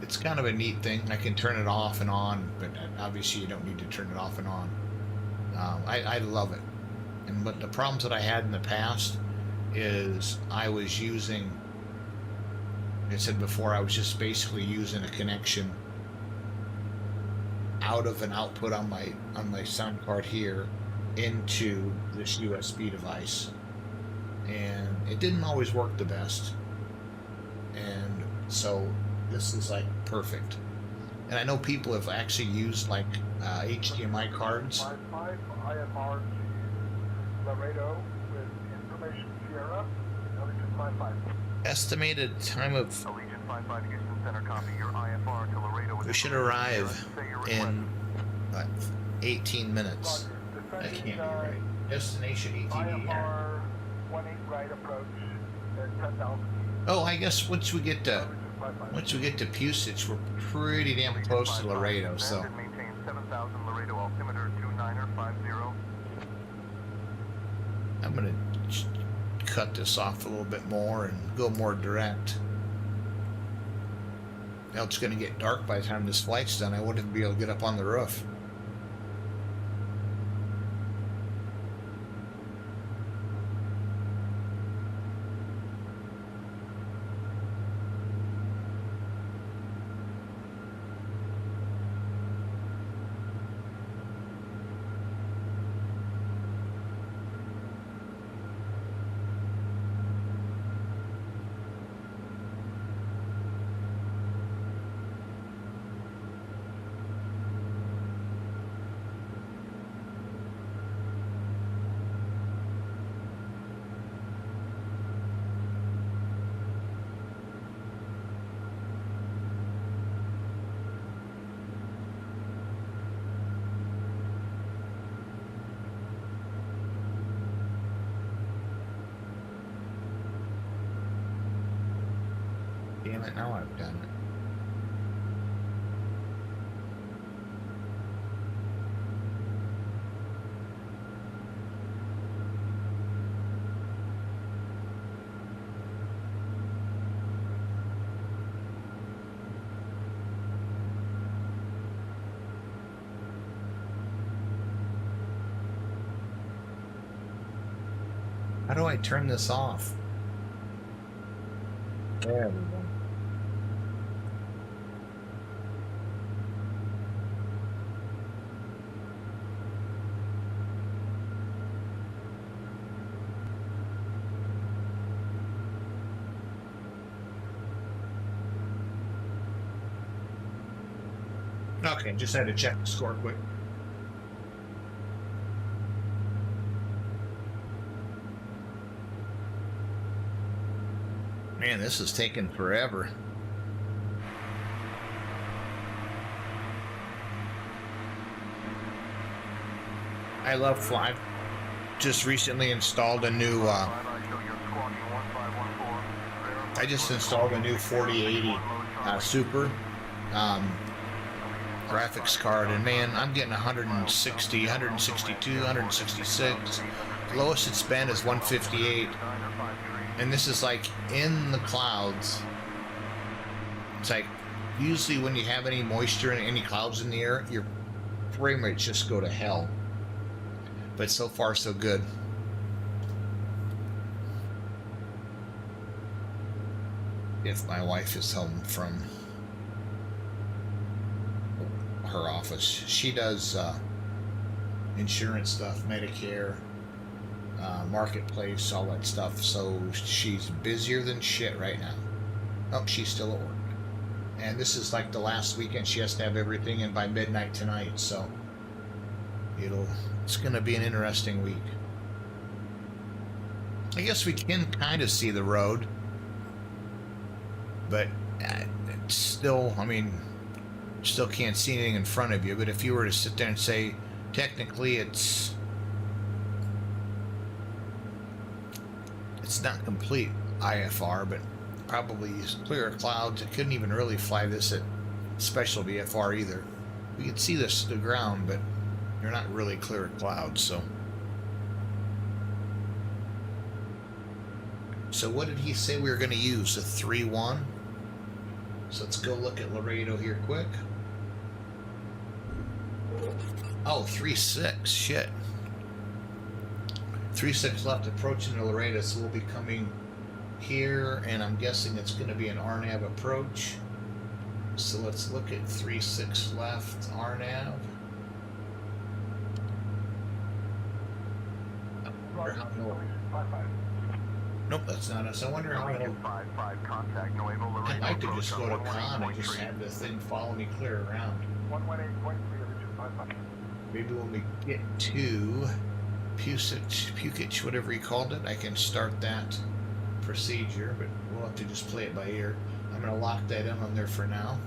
it's kind of a neat thing. I can turn it off and on, but obviously you don't need to turn it off and on. I love it. And but the problems that I had in the past is I was using, like I said before, I was just basically using a connection out of an output on my sound card here into this USB device, and it didn't always work the best. And so this is like perfect. And I know people have actually used like HDMI cards. Laredo with information Sierra, Allegiant 55. Estimated time of... Allegiant 55, Houston Center, copy your IFR to Laredo with We should information arrive Sierra. Say your in, request. what, 18 minutes. Roger. That Descending, can't be right. Destination ETD. IFR 18 right approach at 10,000. Oh, I guess once we get to Allegiant 55. Pusich, we're pretty damn close to Laredo. So Maintain 7,000 Laredo altimeter 2950. I'm gonna cut this off a little bit more and go more direct. Now it's gonna get dark by the time this flight's done. I wouldn't be able to get up on the roof. Damn it, now I've done it. How do I turn this off? There we go. Okay, just had to check the score quick. Man, this is taking forever. I love flying. Just recently installed a new I just installed a new 4080 Super graphics card, and man, I'm getting 160, 162, 166. The lowest it's been is 158. And this is like in the clouds. It's like usually when you have any moisture and any clouds in the air, your frame rates just go to hell. But so far so good. If my wife is home from her office, she does insurance stuff, Medicare, marketplace, all that stuff, so she's busier than shit right now. Oh, she's still at work, and this is like the last weekend she has to have everything in by midnight tonight, so it's gonna be an interesting week. I guess we can kind of see the road, but it's still, I mean, still can't see anything in front of you. But if you were to sit there and say technically it's not complete IFR, but probably clear clouds. It couldn't even really fly this at special VFR either. We could see this to the ground, but they're not really clear clouds. So what did he say we were going to use? A 3-1. So let's go look at Laredo here quick. Oh, 3-6. Shit. 3-6 left approaching to Laredo, so we'll be coming here, and I'm guessing it's going to be an RNAV approach. So let's look at 3-6 left RNAV. Nope, that's not us. I wonder how it'll... I'd like to just go to Con and just have the thing follow me clear around. Maybe when we get to Pukich, whatever he called it. I can start that procedure, but we'll have to just play it by ear. I'm going to lock that in on there for now.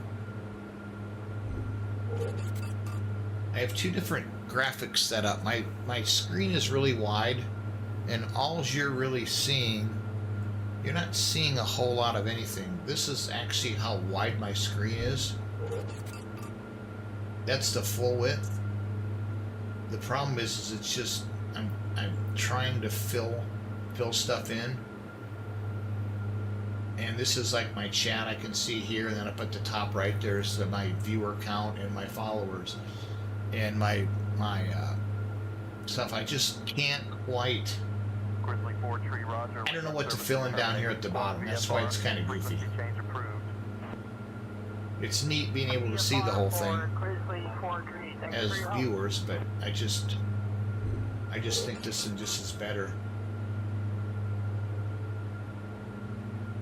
I have two different graphics set up. My screen is really wide, and all you're really seeing, you're not seeing a whole lot of anything. This is actually how wide my screen is. That's the full width. The problem is it's just I'm trying to fill stuff in. And this is like my chat I can see here, and then up at the top right there's my viewer count and my followers and my stuff. I just can't quite. Grizzly 4 tree, roger. I don't know what to fill in down here at the bottom. That's why it's kind of goofy. Change approved. It's neat being able to see the whole thing as viewers, but I just think this is better.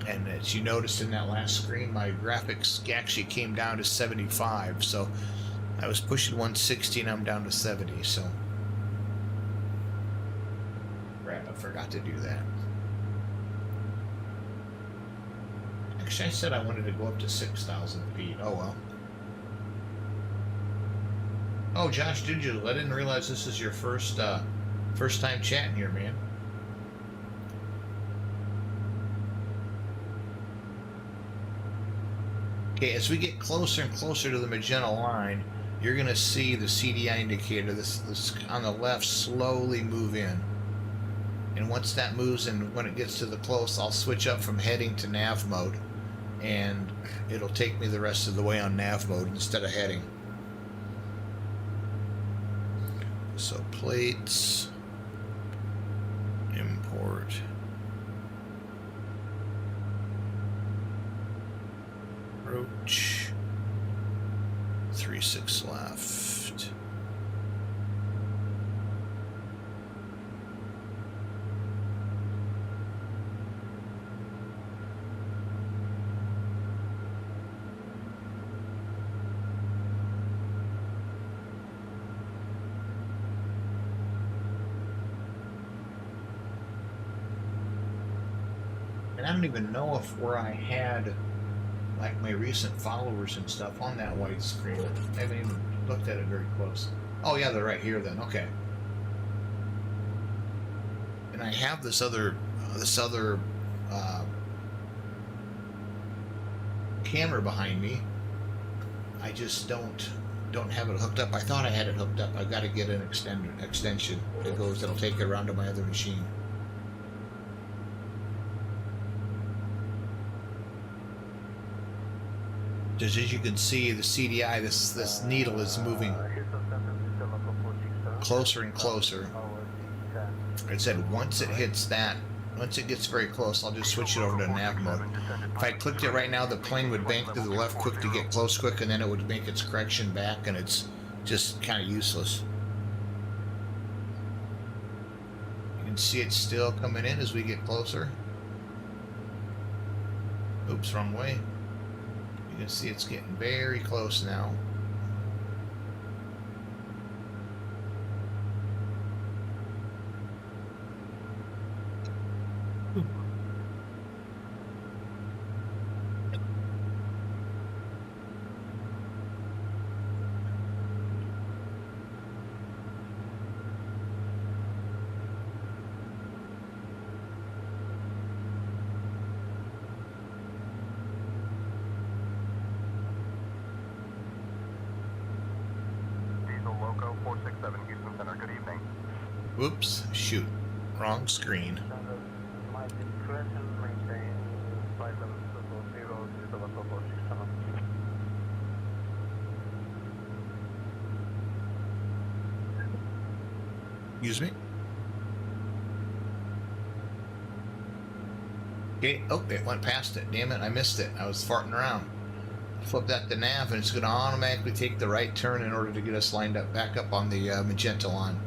And as you noticed in that last screen, my graphics actually came down to 75. So I was pushing 160 and I'm down to 70. So crap, I forgot to do that. Actually, I said I wanted to go up to 6,000 feet. Oh well. Oh, Josh Digital, I didn't realize this is your first time chatting here, man. Okay, as we get closer and closer to the magenta line, you're going to see the CDI indicator, this on the left, slowly move in. And once that moves, and when it gets to the close, I'll switch up from heading to nav mode, and it'll take me the rest of the way on nav mode instead of heading. So plates, import. Approach 36 left. And I don't even know if where I had like my recent followers and stuff on that white screen. I haven't even looked at it very close. Oh yeah, they're right here then. Okay. And I have this other camera behind me. I just don't have it hooked up. I thought I had it hooked up. I've got to get an extension that'll take it around to my other machine. Just as you can see, the CDI, this needle is moving closer and closer. I said once it gets very close, I'll just switch it over to nav mode. If I clicked it right now, the plane would bank to the left quick to get close quick, and then it would make its correction back, and it's just kind of useless. You can see it's still coming in as we get closer. Oops, wrong way. You can see it's getting very close now. Whoops, shoot, wrong screen. Excuse me. Okay, oh, it went past it. Damn it, I missed it. I was farting around. Flip that to nav, and it's going to automatically take the right turn in order to get us lined up back up on the magenta line.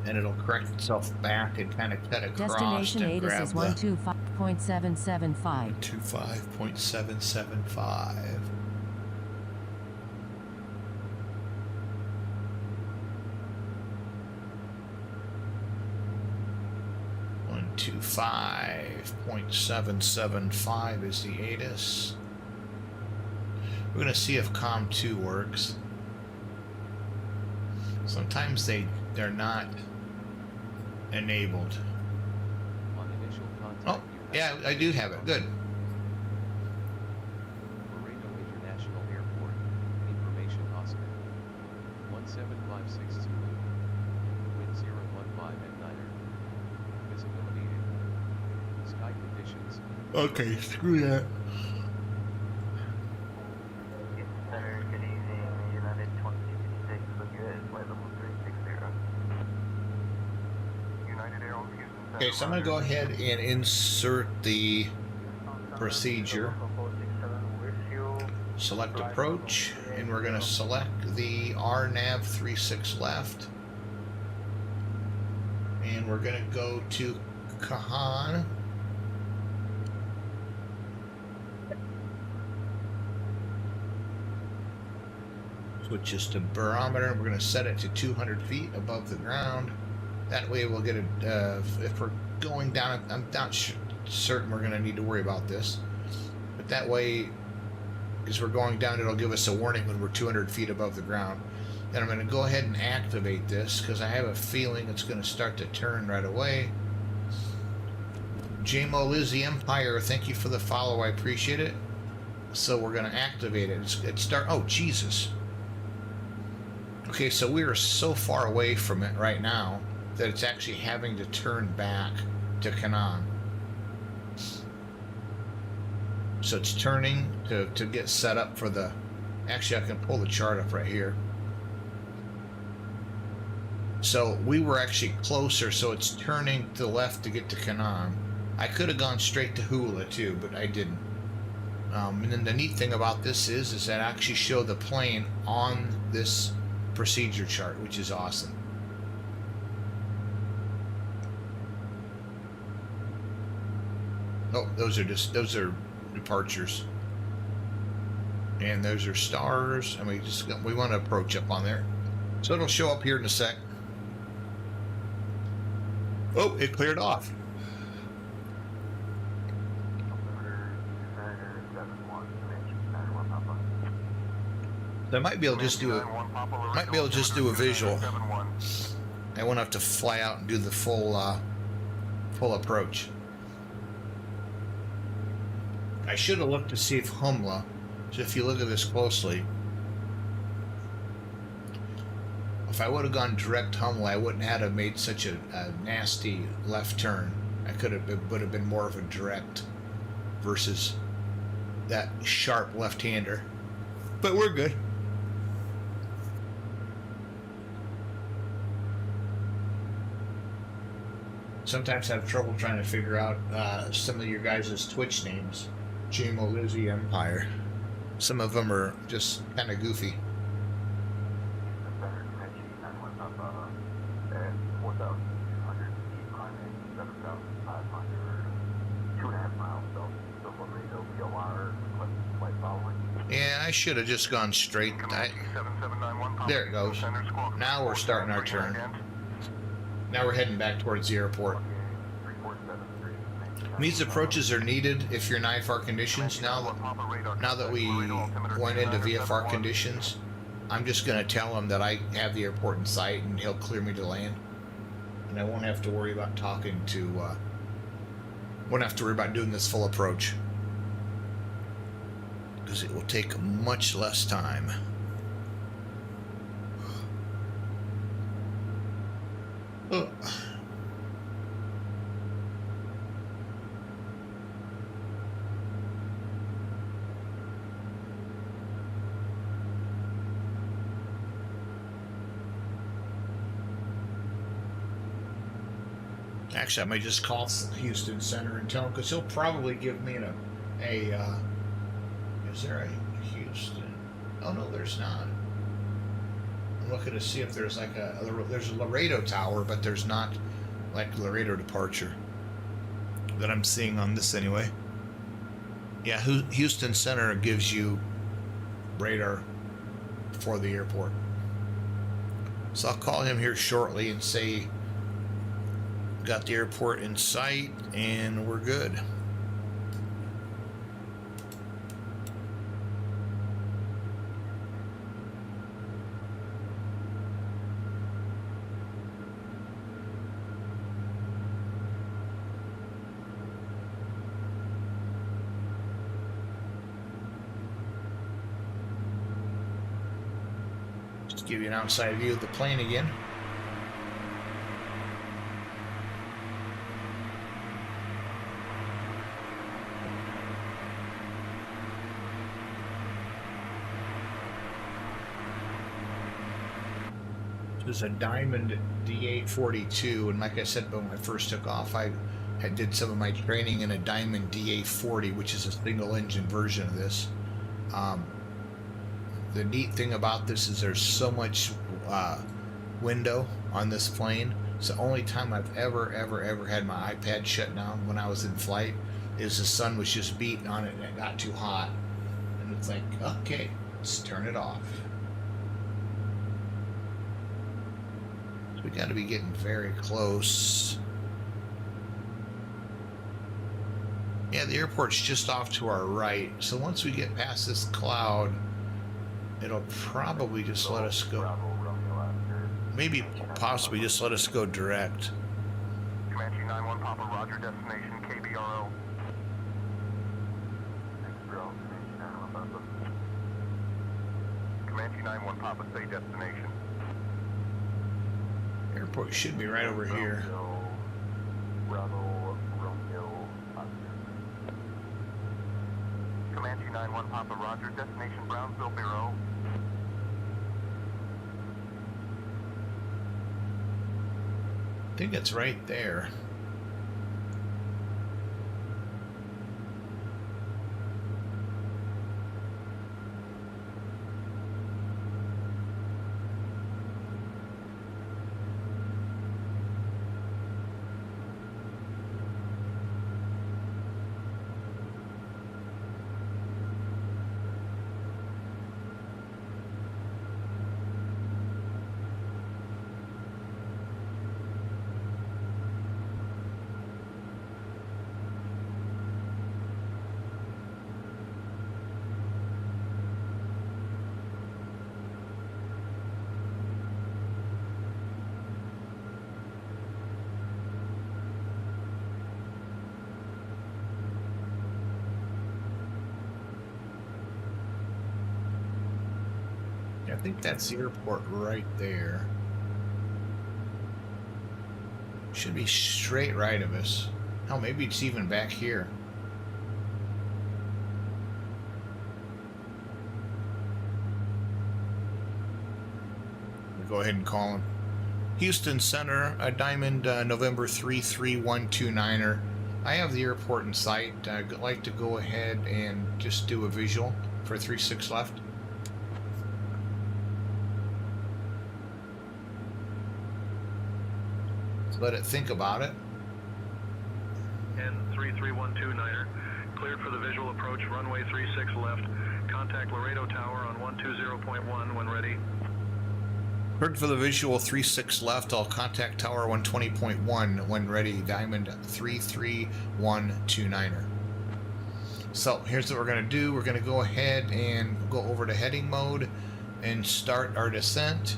And it'll correct itself back and kind of cut across. Destination and 8 grab is 125. 125.775. 125.775. One, 125.775 is the ATIS. We're going to see if COM2 works. Sometimes they're not enabled. On initial contact, Oh, yeah, I do have it. Good. Laredo International Airport, information Oscar. 17562. Wind 015 at 9er. Visibility 8. Sky conditions. Okay, screw that. Center, good evening, United 2066, look good, flight level 360. United Airlines Houston Center. Okay, so I'm going to go ahead and insert the procedure. Select approach, and we're going to select the RNAV 36 left. And we're going to go to Kahan. Switches to barometer. We're going to set it to 200 feet above the ground. That way we'll get a, if we're going down, I'm not certain we're going to need to worry about this. But that way, as we're going down, it'll give us a warning when we're 200 feet above the ground. Then I'm going to go ahead and activate this because I have a feeling it's going to start to turn right away. JMO Lizzie Empire, thank you for the follow. I appreciate it. So we're going to activate it. Oh, Jesus. Okay, so we are so far away from it right now that it's actually having to turn back to Canaan. So it's turning to get set up for the... Actually, I can pull the chart up right here. So we were actually closer, so it's turning to the left to get to Canaan. I could have gone straight to Hula too, but I didn't. And then the neat thing about this is that I actually show the plane on this procedure chart, which is awesome. Oh, those are departures, and those are stars, and we want to approach up on there, so it'll show up here in a sec. Oh, it cleared off. So I might be able to just do a visual. I won't have to fly out and do the full approach. I should have looked to see if Humla, so if you look at this closely, if I would have gone direct Humla, I wouldn't have made such a nasty left turn. Would have been more of a direct versus that sharp left-hander. But we're good. Sometimes I have trouble trying to figure out some of your guys' Twitch names. JMO Lizzie Empire. Some of them are just kind of goofy. Yeah, I should have just gone straight. There it goes. Now we're starting our turn. Now we're heading back towards the airport. These approaches are needed if you're in IFR conditions. Now that we went into VFR conditions, I'm just going to tell him that I have the airport in sight and he'll clear me to land. And I won't have to worry about won't have to worry about doing this full approach, because it will take much less time. Oh. Actually, I might just call Houston Center and tell him, because he'll probably give me is there a Houston? Oh no, there's not. I'm looking to see if there's like there's a Laredo tower, but there's not like Laredo departure. that I'm seeing on this anyway. Yeah, Houston Center gives you radar for the airport. So I'll call him here shortly and say, got the airport in sight and we're good. Just give you an outside view of the plane again. This is a Diamond DA42, and like I said when I first took off, I did some of my training in a Diamond DA40, which is a single engine version of this. The neat thing about this is there's so much window on this plane. It's the only time I've ever had my iPad shut down when I was in flight is the sun was just beating on it and it got too hot. And it's like, okay, let's turn it off. So we got to be getting very close. Yeah, the airport's just off to our right. So once we get past this cloud, it'll probably just let us go. Maybe possibly just let us go direct. Comanche 9-1 Papa, roger, destination KBRO. Comanche 9-1 Papa, say destination. Airport should be right over here. Comanche 9-1 Papa, roger, destination Brownsville Bureau. I think it's right there. I think that's the airport right there. Should be straight right of us. Hell, maybe it's even back here. We'll go ahead and call him. Houston Center, a Diamond November 33129er. I have the airport in sight. I'd like to go ahead and just do a visual for 36 left. Let it think about it. N33129er, cleared for the visual approach, runway 36 left. Contact Laredo Tower on 120.1 when ready. Cleared for the visual 36 left. I'll contact Tower 120.1 when ready. Diamond 33129er. So here's what we're going to do. We're going to go ahead and go over to heading mode and start our descent.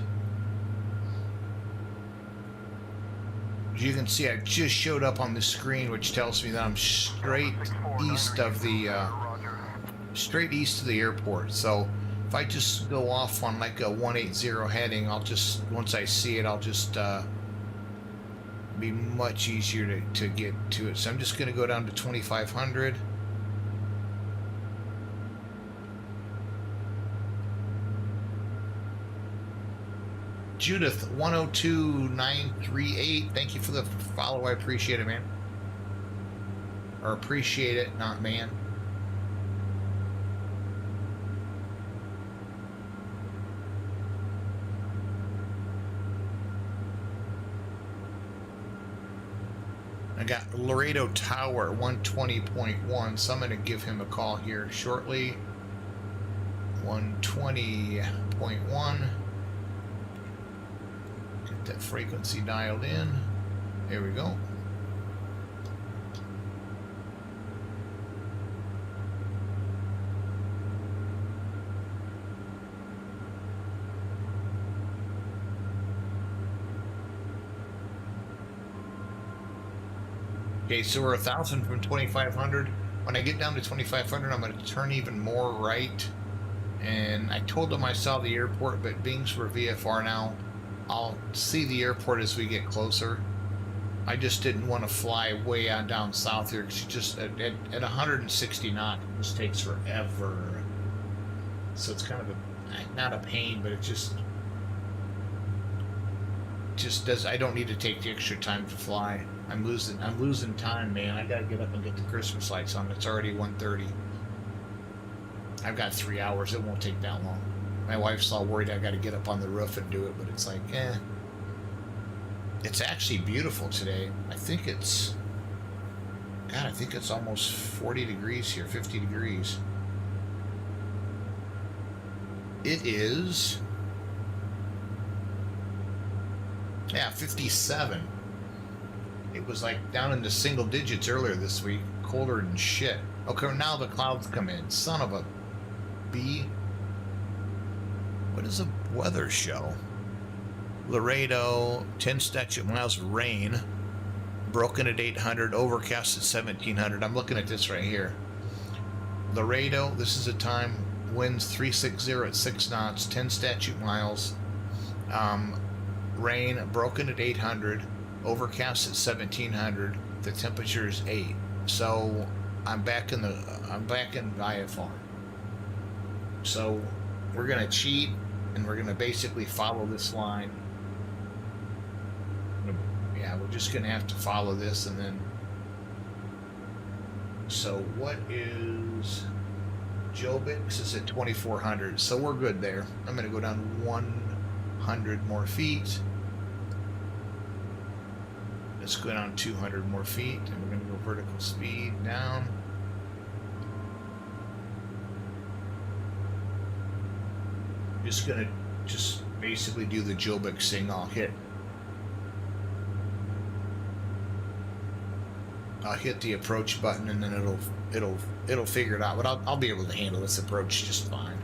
You can see I just showed up on the screen, which tells me that I'm straight east of the airport. So if I just go off on like a 180 heading, I'll just, once I see it, I'll just be much easier to get to it. So I'm just going to go down to 2500. Judith 102938, thank you for the follow. I appreciate it, man. Or appreciate it, not man. I got Laredo Tower 120.1, so I'm going to give him a call here shortly. 120.1. Get that frequency dialed in. There we go. Okay, so we're 1,000 from 2,500. When I get down to 2,500, I'm going to turn even more right. And I told them I saw the airport, but being we're VFR now, I'll see the airport as we get closer. I just didn't want to fly way on down south here because you just at 160 knots, it just takes forever. So it's kind of not a pain, but it just does. I don't need to take the extra time to fly. I'm losing time, man. I gotta get up and get the Christmas lights on. It's already 1:30. I've got 3 hours. It won't take that long. My wife's all worried I gotta get up on the roof and do it, but it's like, It's actually beautiful today. I think it's almost 40 degrees here, 50 degrees. It is, 57. It was like down in the single digits earlier this week. Colder than shit. Okay, now the clouds come in. Son of a bee. What is a weather show? Laredo, 10 statute miles of rain. Broken at 800, overcast at 1,700. I'm looking at this right here. Laredo, this is a time, winds 360 at 6 knots, 10 statute miles. Rain, broken at 800. Overcast at 1,700. The temperature is 8. So I'm back in IFR. So we're gonna cheat, and we're gonna basically follow this line. Yeah, we're just gonna have to follow this, and then. So what is Jobix is at 2,400. So we're good there. I'm gonna go down 100 more feet. Let's go down 200 more feet, and we're going to go vertical speed down. Just going to basically do the Jobix thing. I'll hit the approach button, and then it'll figure it out. But I'll be able to handle this approach just fine.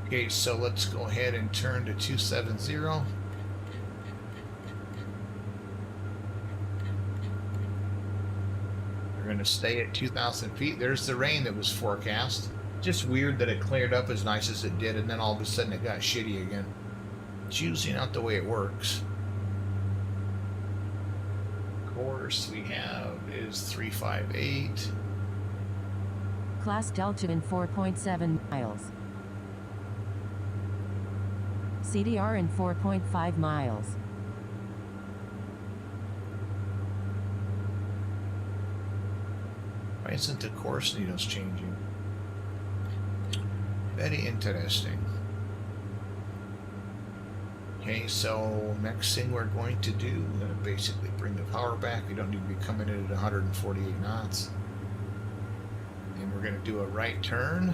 Okay, so let's go ahead and turn to 270. We're going to stay at 2,000 feet. There's the rain that was forecast. Just weird that it cleared up as nice as it did, and then all of a sudden it got shitty again. It's usually not the way it works. Course we have is 358. Class Delta in 4.7 miles. CDR in 4.5 miles. Why isn't the course needles changing? Very interesting. Okay, so next thing we're going to do, we're going to basically bring the power back. We don't need to be coming in at 148 knots. And we're going to do a right turn.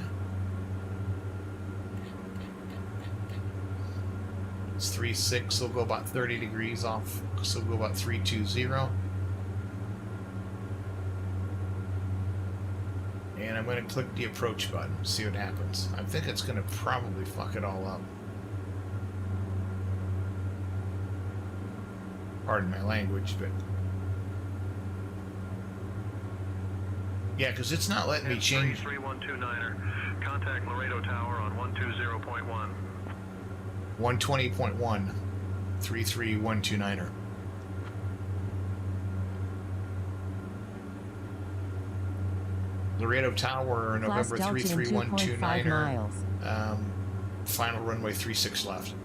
It's 3.6, we'll go about 30 degrees off, so we'll go about 3.20. And I'm going to click the approach button, see what happens. I think it's going to probably fuck it all up. Pardon my language, but... Yeah, because it's not letting me change... 3129er, contact Laredo Tower on 120.1. 120.1, 33129er. Laredo Tower, November 33129er. Final runway 36 left.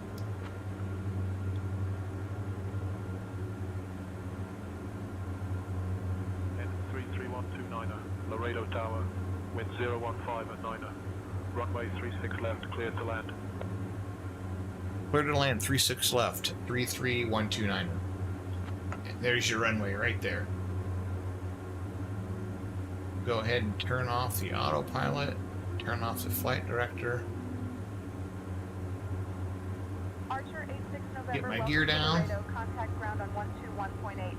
And 33129. 129er, Laredo Tower, wind 015 at 9er, runway 36 left, cleared to land. Clear to land, 36 left, 33129. There's your runway right there. Go ahead and turn off the autopilot, turn off the flight director. Archer 86 November, Get my welcome gear to down. Laredo, contact ground on 121.8.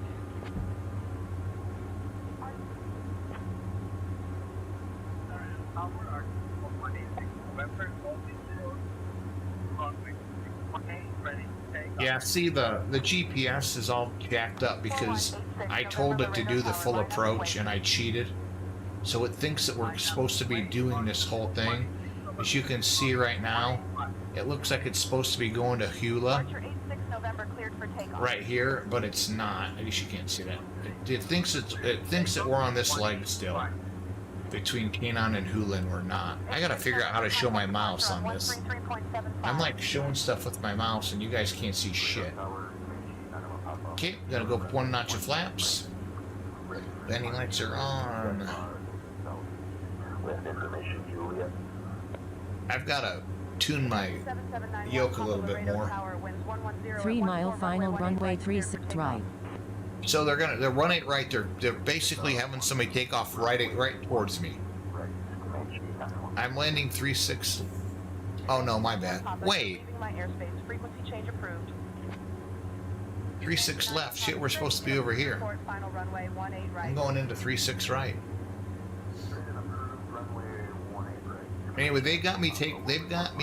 Yeah, see, the GPS is all jacked up because I told it to do the full approach and I cheated. So it thinks that we're supposed to be doing this whole thing. As you can see right now, it looks like it's supposed to be going to Hula Archer 86 November cleared for takeoff. right here, but it's not. At least you can't see that. It thinks that we're on this leg still. Between Canaan and Hula, and we're not. I gotta figure out how to show my mouse on this. I'm like showing stuff with my mouse and you guys can't see shit. Okay, gonna go up 1 notch of flaps. Landing lights are on. I've gotta tune my yoke a little bit more. 3 mile final runway 36 right. So they're running right. They're basically having somebody take off right towards me. I'm landing 36. Oh no, my bad. Wait. 36 left. Shit, we're supposed to be over here. I'm going into 36 right. Anyway, they've got me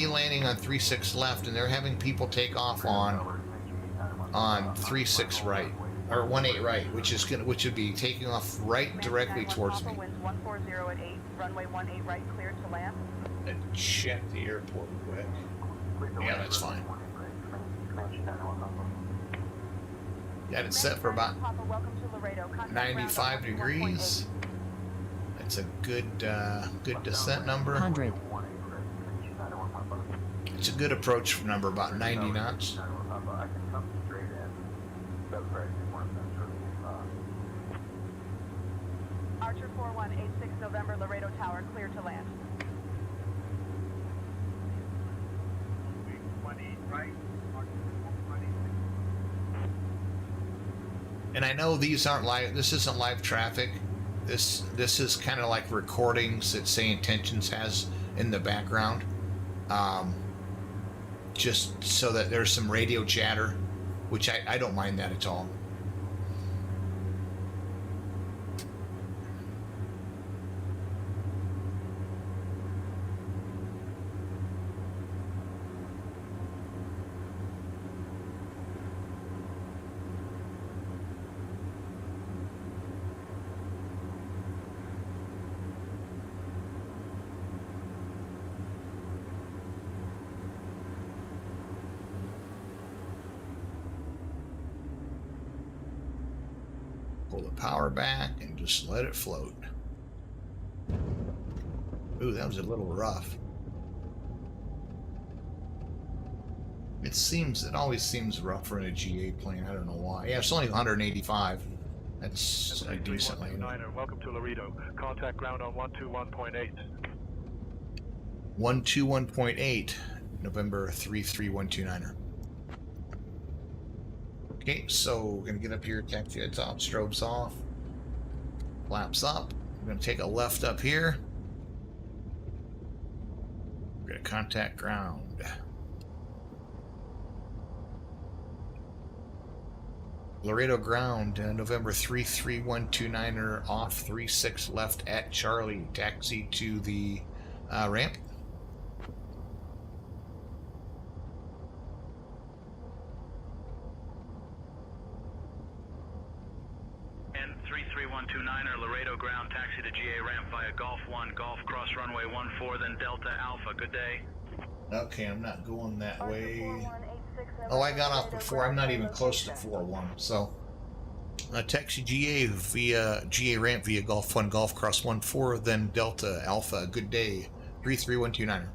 landing on 36 left, and they're having people take off on 36 right. Or 18 right, which would be taking off right directly towards me. Winds 140 at 8, runway 18 right, cleared to land. And check the airport quick. Yeah, that's fine. Got it set for about 95 degrees. That's a good descent number. 100. It's a good approach number, about 90 knots. Archer 4186 November, Laredo Tower, clear to land. And I know these aren't live. This isn't live traffic. This is kind of like recordings that SayIntentions has in the background, just so that there's some radio chatter, which I don't mind that at all. Pull the power back and just let it float. Ooh, that was a little rough. It always seems rough for a GA plane. I don't know why. Yeah, it's only 185. That's a decent landing. Welcome to Laredo. Contact ground on 121.8. 121.8, November 33129er. Okay, so we're gonna get up here, taxi heads off, strobes off, flaps up. We're gonna take a left up here. We're gonna contact ground. Laredo ground, November 33129er off 36 left at Charlie. Taxi to the ramp. And 33129er, Laredo ground, taxi to GA ramp via Golf 1, Golf cross runway 14, then Delta Alpha. Good day. Okay, I'm not going that way. Oh, I got off before. I'm not even close to 4-1. So, taxi GA via GA ramp via Golf 1, Golf cross 14, then Delta Alpha. Good day. 33129er.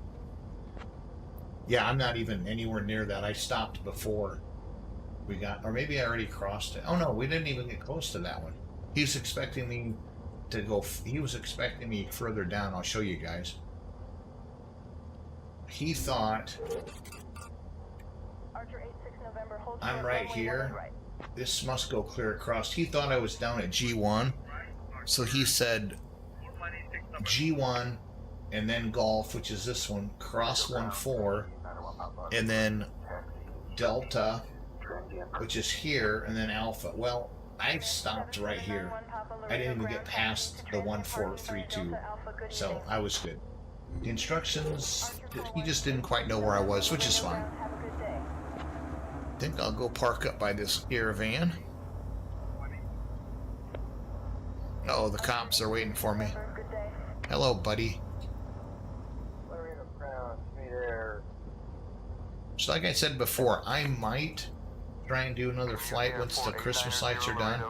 Yeah, I'm not even anywhere near that. I stopped before we got, or maybe I already crossed it. Oh no, we didn't even get close to that one. He's expecting me to go. He was expecting me further down. I'll show you guys. He thought Archer 86 November, hold I'm short, right runway here. 11 right. This must go clear across. He thought I was down at G1. So he said G1 and then Golf, which is this one, cross 1-4, and then Delta, which is here, and then Alpha. Well, I stopped right here. I didn't even get past the 1432, so I was good. The instructions, he just didn't quite know where I was, which is fine. Have a good day. I think I'll go park up by this caravan. Uh-oh, the cops are waiting for me. Good day. Hello, buddy. Laredo Crown, me there. So like I said before, I might try and do another flight once the Christmas lights are done.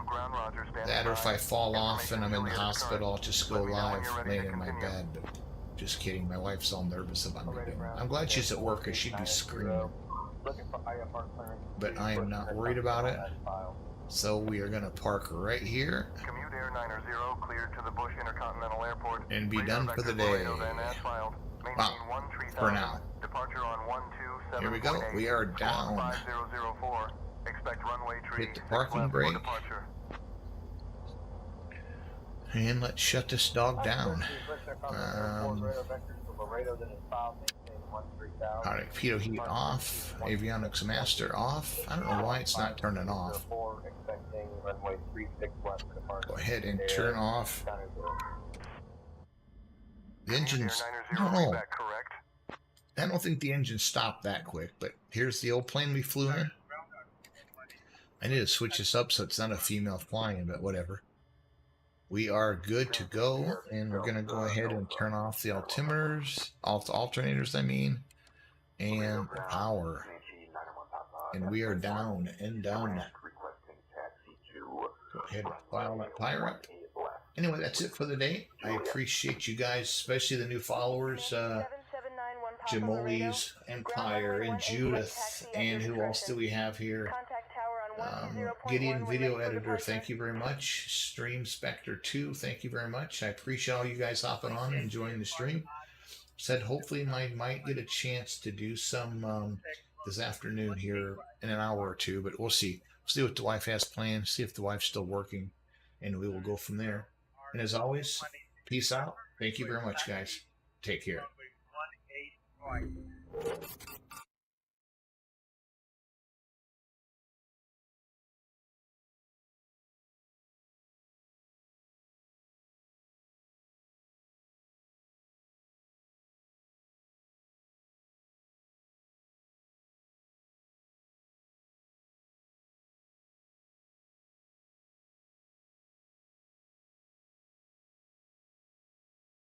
That, or if I fall off and I'm in the hospital, I'll just go live laying in my bed. But just kidding, my wife's all nervous about me doing it. I'm glad she's at work, or she'd be screaming. But I am not worried about it. So we are going to park right here Commute Air 90, cleared to the Bush Intercontinental Airport. and be done for the day. Wow, for now. Departure on 127.8. Here we go. We are down. 5004. Expect runway tree Hit the parking left for brake. departure. And let's shut this dog down. Alright, pitot heat off. Avionics master off. I don't know why it's not turning off. Go ahead and turn off. The engines, I don't know. I don't think the engine stopped that quick, but here's the old plane we flew in. I need to switch this up so it's not a female flying, but whatever. We are good to go, and we're going to go ahead and turn off the alternators, I mean, and the power. And we are down and down. Go ahead and file that tire up. Anyway, that's it for the day. I appreciate you guys, especially the new followers, Jamoli's Empire and Judith, and who else do we have here? Gideon Video Editor, thank you very much. Stream Spectre 2, thank you very much. I appreciate all you guys hopping on and enjoying the stream. Said hopefully I might get a chance to do some this afternoon here in an hour or two, but we'll see. See what the wife has planned, see if the wife's still working, and we will go from there. And as always, peace out. Thank you very much, guys. Take care.